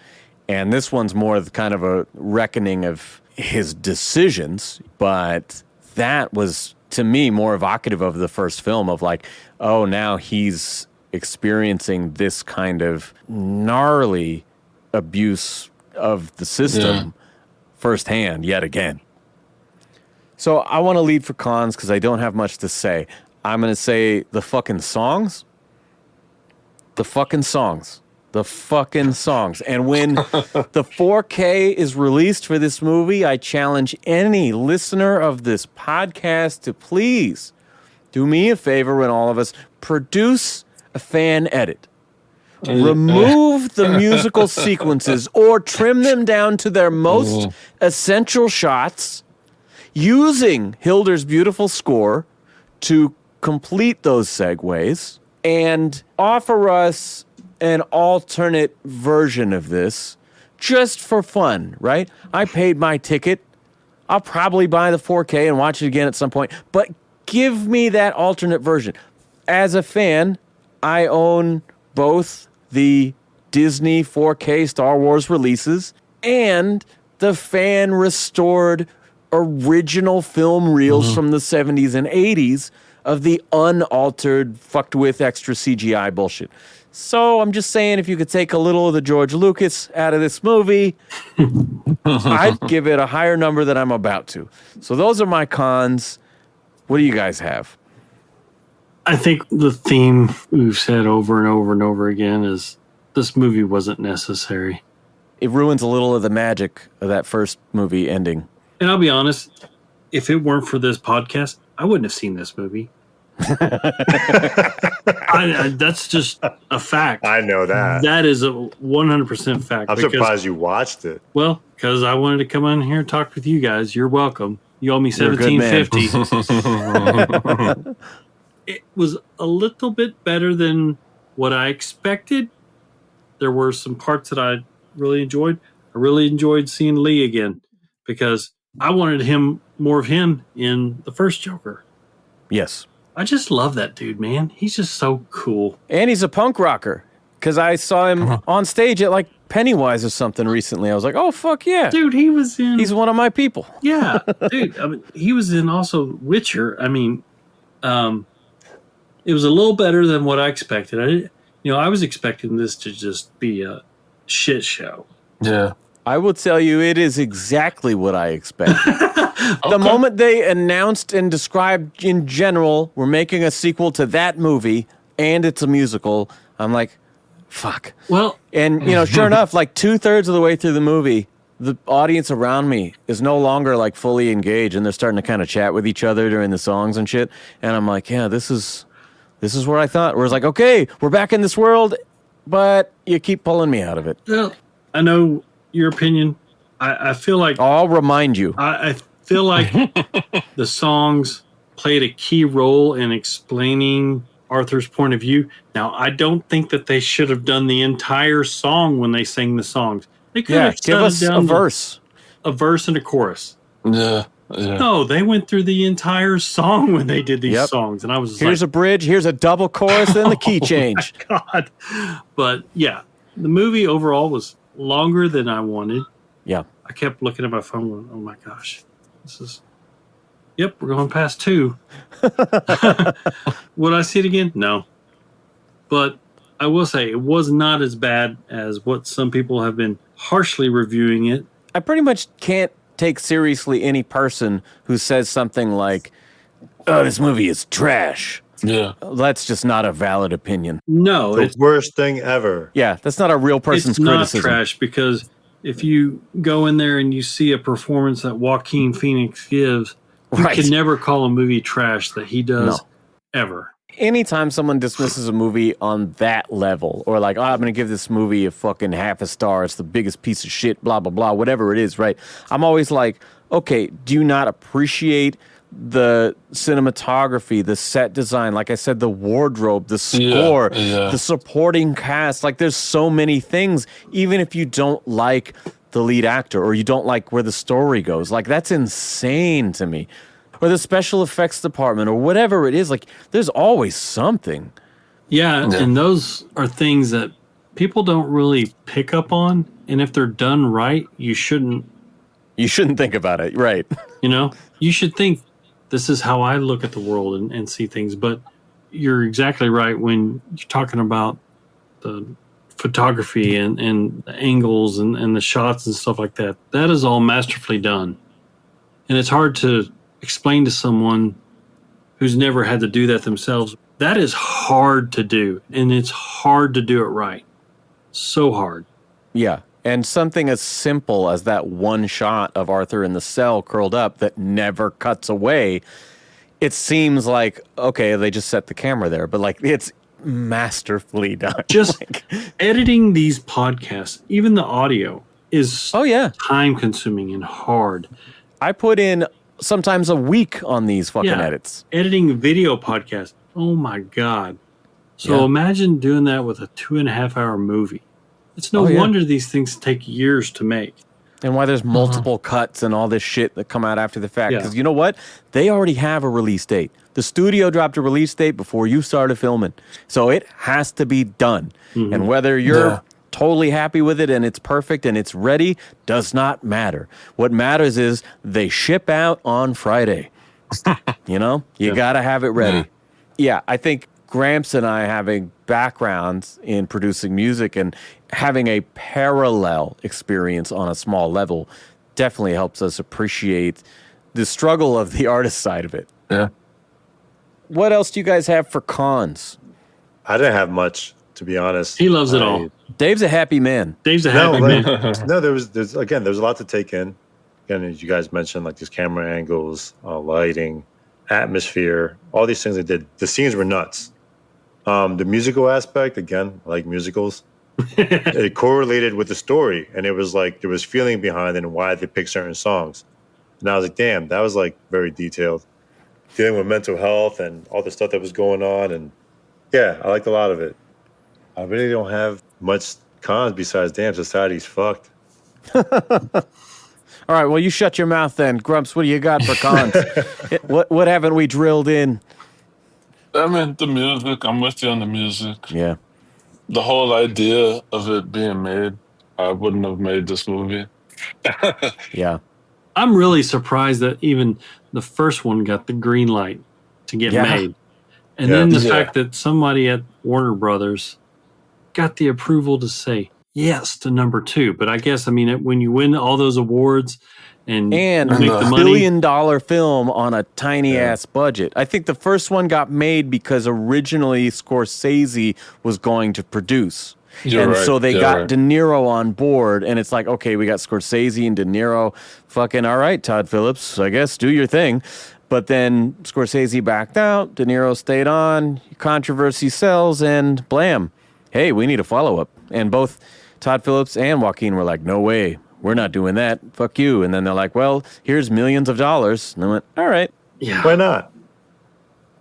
And this one's more of kind of a reckoning of his decisions. But that was, to me, more evocative of the first film of like, oh, now he's experiencing this kind of gnarly abuse of the system firsthand yet again. So I want to lead for cons because I don't have much to say. I'm going to say the fucking songs. The fucking songs. The fucking songs. And when the 4K is released for this movie, I challenge any listener of this podcast to please do me a favor and all of us produce a fan edit. Remove the musical sequences or trim them down to their most essential shots using Hilder's beautiful score to complete those segues and offer us an alternate version of this just for fun, right? I paid my ticket. I'll probably buy the 4K and watch it again at some point, but give me that alternate version. As a fan, I own both the Disney 4K Star Wars releases and the fan restored original film reels from the 70s and 80s of the unaltered, fucked with extra CGI bullshit. So I'm just saying, if you could take a little of the George Lucas out of this movie, I'd give it a higher number than I'm about to. So those are my cons. What do you guys have? I think the theme we've said over and over and over again is this movie wasn't necessary. It ruins a little of the magic of that first movie ending. And I'll be honest, if it weren't for this podcast, I wouldn't have seen this movie. That's just a fact. I know that. That is a 100% fact. I'm surprised you watched it. Well, because I wanted to come on here and talk with you guys. You're welcome. You owe me $17.50. It was a little bit better than what I expected. There were some parts that I really enjoyed. I really enjoyed seeing Lee again because I wanted more of him in the first Joker. Yes. I just love that dude, man. He's just so cool. And he's a punk rocker because I saw him on stage at like Pennywise or something recently. I was like, oh, fuck yeah. Dude, he was in... He's one of my people. Yeah, dude. I mean, he was in also Witcher. I mean, it was a little better than what I expected. I was expecting this to just be a shit show. Yeah. I will tell you, it is exactly what I expected. The moment they announced and described in general, we're making a sequel to that movie, and it's a musical, I'm like, fuck. Well, and, sure enough, like 2/3 of the way through the movie, the audience around me is no longer like fully engaged, and they're starting to kind of chat with each other during the songs and shit. And I'm like, yeah, this is where I thought. Where it's like, okay, we're back in this world, but you keep pulling me out of it. Well, I know your opinion. I feel like... I'll remind you. I feel like the songs played a key role in explaining Arthur's point of view. Now, I don't think that they should have done the entire song when they sang the songs. They could have give us a verse. A verse and a chorus. Yeah. No, they went through the entire song when they did these songs. And I was just here's a bridge, here's a double chorus, then the key change. My God. But yeah, the movie overall was longer than I wanted. Yeah. I kept looking at my phone going, oh my gosh, we're going past 2. Would I see it again? No. But I will say it was not as bad as what some people have been harshly reviewing it. I pretty much can't take seriously any person who says something like, oh, this movie is trash. Yeah. That's just not a valid opinion. No. The worst thing ever. Yeah, that's not a real person's criticism. It's not trash because if you go in there and you see a performance that Joaquin Phoenix gives, you can never call a movie trash that he does ever. Anytime someone dismisses a movie on that level, or like, oh, I'm going to give this movie a fucking half a star, it's the biggest piece of shit, blah, blah, blah, whatever it is, right? I'm always like, okay, do you not appreciate the cinematography, the set design, like I said, the wardrobe, the score, the supporting cast? Like, there's so many things, even if you don't like the lead actor or you don't like where the story goes. Like, that's insane to me. Or the special effects department or whatever it is. Like, there's always something. Yeah, and those are things that people don't really pick up on. And if they're done right, you shouldn't think about it, right? You should think, this is how I look at the world and see things. But you're exactly right when you're talking about the photography and the angles and the shots and stuff like that. That is all masterfully done. And it's hard to explain to someone who's never had to do that themselves. That is hard to do, and it's hard to do it right. So hard. Yeah, and something as simple as that one shot of Arthur in the cell curled up that never cuts away, it seems like, okay, they just set the camera there, but like, it's masterfully done. Just editing these podcasts, even the audio, is time consuming and hard. I put in sometimes a week on these fucking edits. Editing video podcasts. Oh my God. So imagine doing that with a 2.5 hour movie. It's no wonder these things take years to make. And why there's multiple cuts and all this shit that come out after the fact. Because you know what? They already have a release date. The studio dropped a release date before you started filming. So it has to be done. Mm-hmm. And whether you're totally happy with it and it's perfect and it's ready does not matter. What matters is they ship out on Friday. You got to have it ready. Yeah, I think Gramps and I having backgrounds in producing music and having a parallel experience on a small level definitely helps us appreciate the struggle of the artist side of it. Yeah. What else do you guys have for cons? I didn't have much. to be honest. He loves it all. Dave's a happy man. Dave's a happy man. No, there's a lot to take in. Again, as you guys mentioned, like these camera angles, lighting, atmosphere, all these things they did. The scenes were nuts. The musical aspect, again, I like musicals. It correlated with the story, and it was like there was feeling behind it and why they picked certain songs. And I was like, damn, that was like very detailed. Dealing with mental health and all the stuff that was going on. And yeah, I liked a lot of it. I really don't have much cons besides, damn, society's fucked. All right, well, you shut your mouth then. Grumps, what do you got for cons? What haven't we drilled in? I mean, the music. I'm with you on the music. Yeah. The whole idea of it being made, I wouldn't have made this movie. Yeah. I'm really surprised that even the first one got the green light to get made. And then the fact that somebody at Warner Brothers got the approval to say yes to number 2. But I guess, I mean, when you win all those awards and make the $1 money. billion film on a tiny ass budget. I think the first one got made because originally Scorsese was going to produce. So they got De Niro on board, and it's like, okay, we got Scorsese and De Niro. Fucking all right, Todd Phillips, I guess, do your thing. But then Scorsese backed out, De Niro stayed on, controversy sells, and blam. Hey, we need a follow-up. And both Todd Phillips and Joaquin were like, no way, we're not doing that. Fuck you. And then they're like, well, here's millions of dollars. And I went, all right. Yeah. Why not?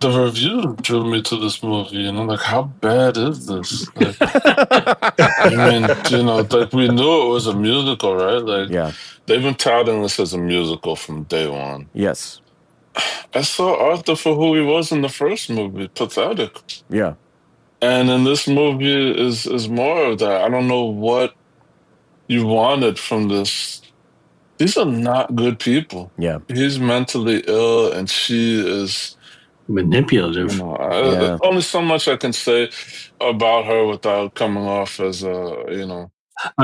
The review drew me to this movie, and I'm like, how bad is this? Like, I mean, like we knew it was a musical, right? Like, they've been touting this as a musical from day one. Yes. I saw Arthur for who he was in the first movie, pathetic. Yeah. And in this movie is more of that. I don't know what you wanted from this. These are not good people. Yeah. He's mentally ill, and she is manipulative. Only so much I can say about her without coming off as a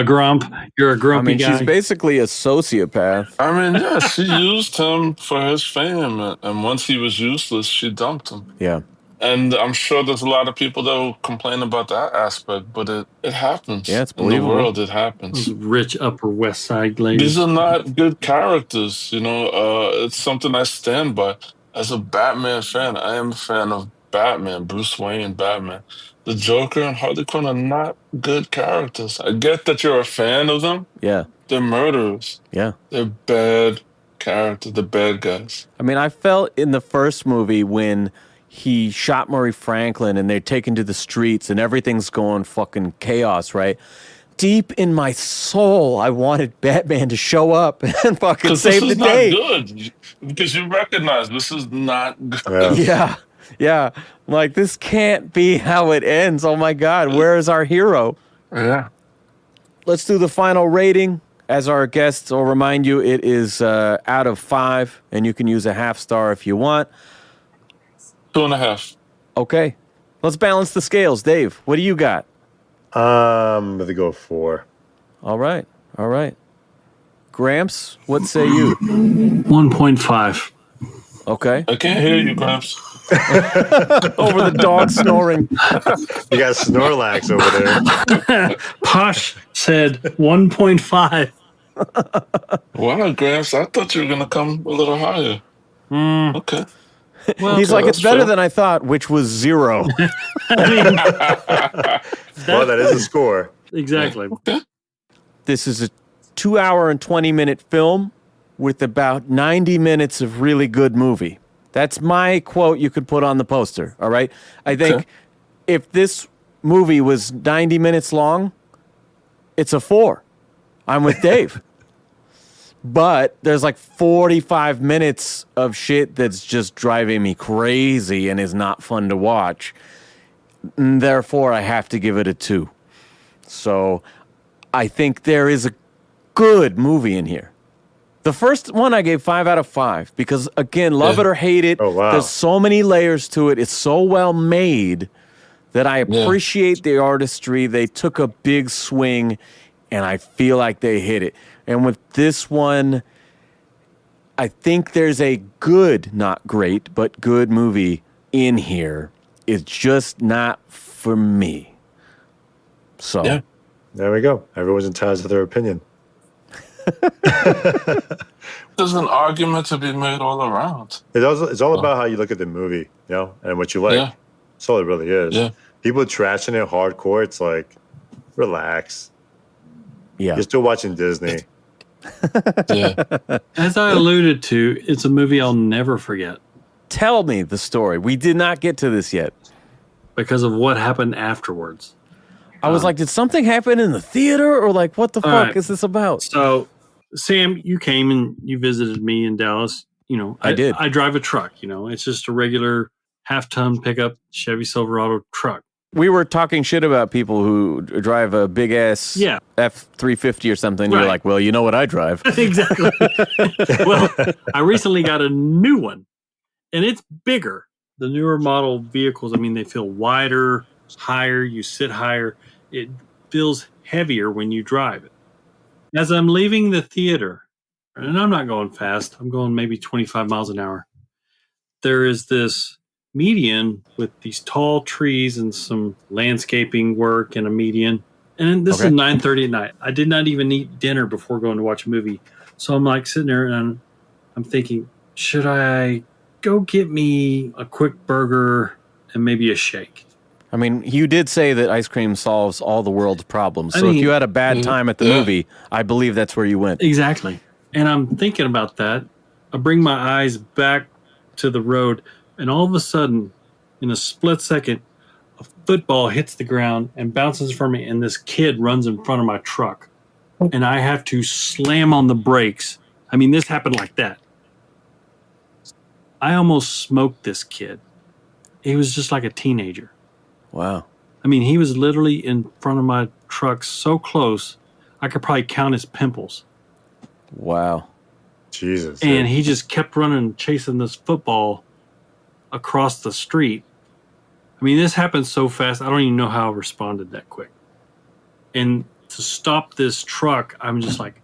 grump. You're a grumpy guy. She's basically a sociopath. I mean, yeah, she used him for his fame, and once he was useless, she dumped him. Yeah. And I'm sure there's a lot of people that will complain about that aspect, but it happens. Yeah, it's believable. In the world, it happens. Those rich Upper West Side ladies. These are not good characters, It's something I stand by. As a Batman fan, I am a fan of Batman, Bruce Wayne, Batman. The Joker and Harley Quinn are not good characters. I get that you're a fan of them. Yeah. They're murderers. Yeah. They're bad characters. They're bad guys. I mean, I felt in the first movie when he shot Murray Franklin and they're taken to the streets and everything's going fucking chaos, right? Deep in my soul, I wanted Batman to show up and fucking save the day. This is not good. Because you recognize this is not good. Yeah. Like, this can't be how it ends. Oh, my God. Where is our hero? Yeah. Let's do the final rating. As our guests will remind you, it is out of 5, and you can use a half star if you want. 2.5. Okay. Let's balance the scales. Dave, what do you got? I'm going to go 4. All right. Gramps, what say you? 1.5. Okay. I can't hear you, Gramps. Over the dog snoring. You got Snorlax over there. Posh said 1.5. Wow, Gramps, I thought you were going to come a little higher. Okay. Well, he's like, it's better than I thought, which was 0. Well, that is a score. Exactly. This is a 2-hour and 20-minute film with about 90 minutes of really good movie. That's my quote you could put on the poster, all right? I think if this movie was 90 minutes long, it's a 4. I'm with Dave. But there's like 45 minutes of shit that's just driving me crazy and is not fun to watch. And therefore, I have to give it a 2. So I think there is a good movie in here. The first one I gave 5 out of 5 because, again, love it or hate it, there's so many layers to it. It's so well made that I appreciate the artistry. They took a big swing, and I feel like they hit it. And with this one, I think there's a good, not great, but good movie in here. It's just not for me. So Yeah. There we go. Everyone's entitled to their opinion. There's an argument to be made all around. It's all about how you look at the movie, and what you like. Yeah. That's all it really is. Yeah. People trashing it hardcore. It's like, relax. yeah. You're still watching Disney. Yeah. As I alluded to, it's a movie I'll never forget Tell me the story. We did not get to this yet. because of what happened afterwards. I was like, did something happen in the theater, or like, what the fuck right. is this about? So, Sam, you came and you visited me in Dallas. I did. I drive a truck. It's just a regular half-ton pickup Chevy Silverado truck. We were talking shit about people who drive a big ass F-350 or something. Right. You're like, well, you know what I drive. Exactly. Well, I recently got a new one, and it's bigger. The newer model vehicles, they feel wider, higher. You sit higher. It feels heavier when you drive it. As I'm leaving the theater, and I'm not going fast, I'm going maybe 25 miles an hour, there is this median with these tall trees and some landscaping work and a median. And this is 9:30 at night. I did not even eat dinner before going to watch a movie. So I'm like sitting there and I'm thinking, should I go get me a quick burger and maybe a shake? You did say that ice cream solves all the world's problems. So if you had a bad time at the movie, I believe that's where you went. Exactly. And I'm thinking about that. I bring my eyes back to the road, and all of a sudden, in a split second, a football hits the ground and bounces from me, and this kid runs in front of my truck. And I have to slam on the brakes. This happened like that. I almost smoked this kid. He was just like a teenager. Wow. He was literally in front of my truck so close, I could probably count his pimples. Wow. Jesus. And he just kept running, chasing this football across the street. This happened so fast, I don't even know how I responded that quick. And to stop this truck, I'm just like,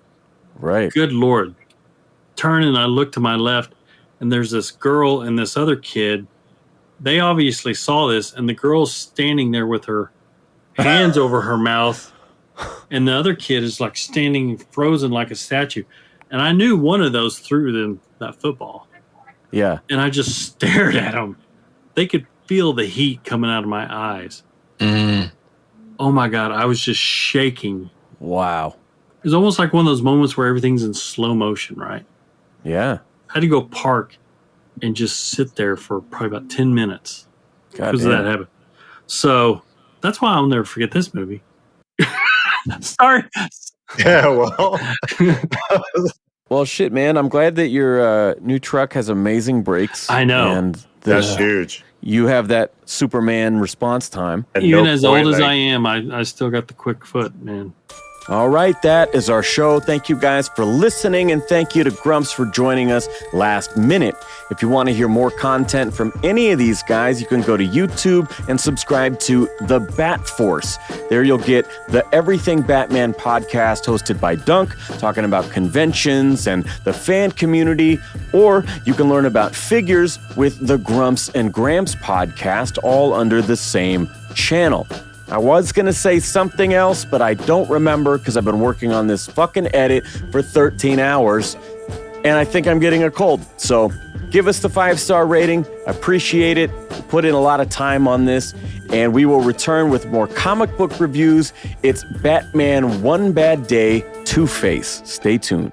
right. Good Lord. Turn, and I look to my left, and there's this girl and this other kid. They obviously saw this, and the girl's standing there with her hands over her mouth, and the other kid is like standing frozen like a statue. And I knew one of those threw them that football. Yeah. And I just stared at them. They could feel the heat coming out of my eyes. Oh my God, I was just shaking. Wow. It was almost like one of those moments where everything's in slow motion, right? Yeah. I had to go park and just sit there for probably about 10 minutes because of that habit. So that's why I'll never forget this movie. Sorry. Yeah, well. Well, shit, man. I'm glad that your new truck has amazing brakes. I know. And That's huge. You have that Superman response time. Even as old as I am, I still got the quick foot, man. All right, that is our show. Thank you guys for listening, and thank you to Grumps for joining us last minute. If you want to hear more content from any of these guys, you can go to YouTube and subscribe to The Bat Force. There you'll get the Everything Batman podcast hosted by Dunk, talking about conventions and the fan community, or you can learn about figures with the Grumps and Gramps podcast, all under the same channel. I was going to say something else, but I don't remember because I've been working on this fucking edit for 13 hours, and I think I'm getting a cold. So give us the 5-star rating. I appreciate it. We put in a lot of time on this, and we will return with more comic book reviews. It's Batman One Bad Day, Two-Face. Stay tuned.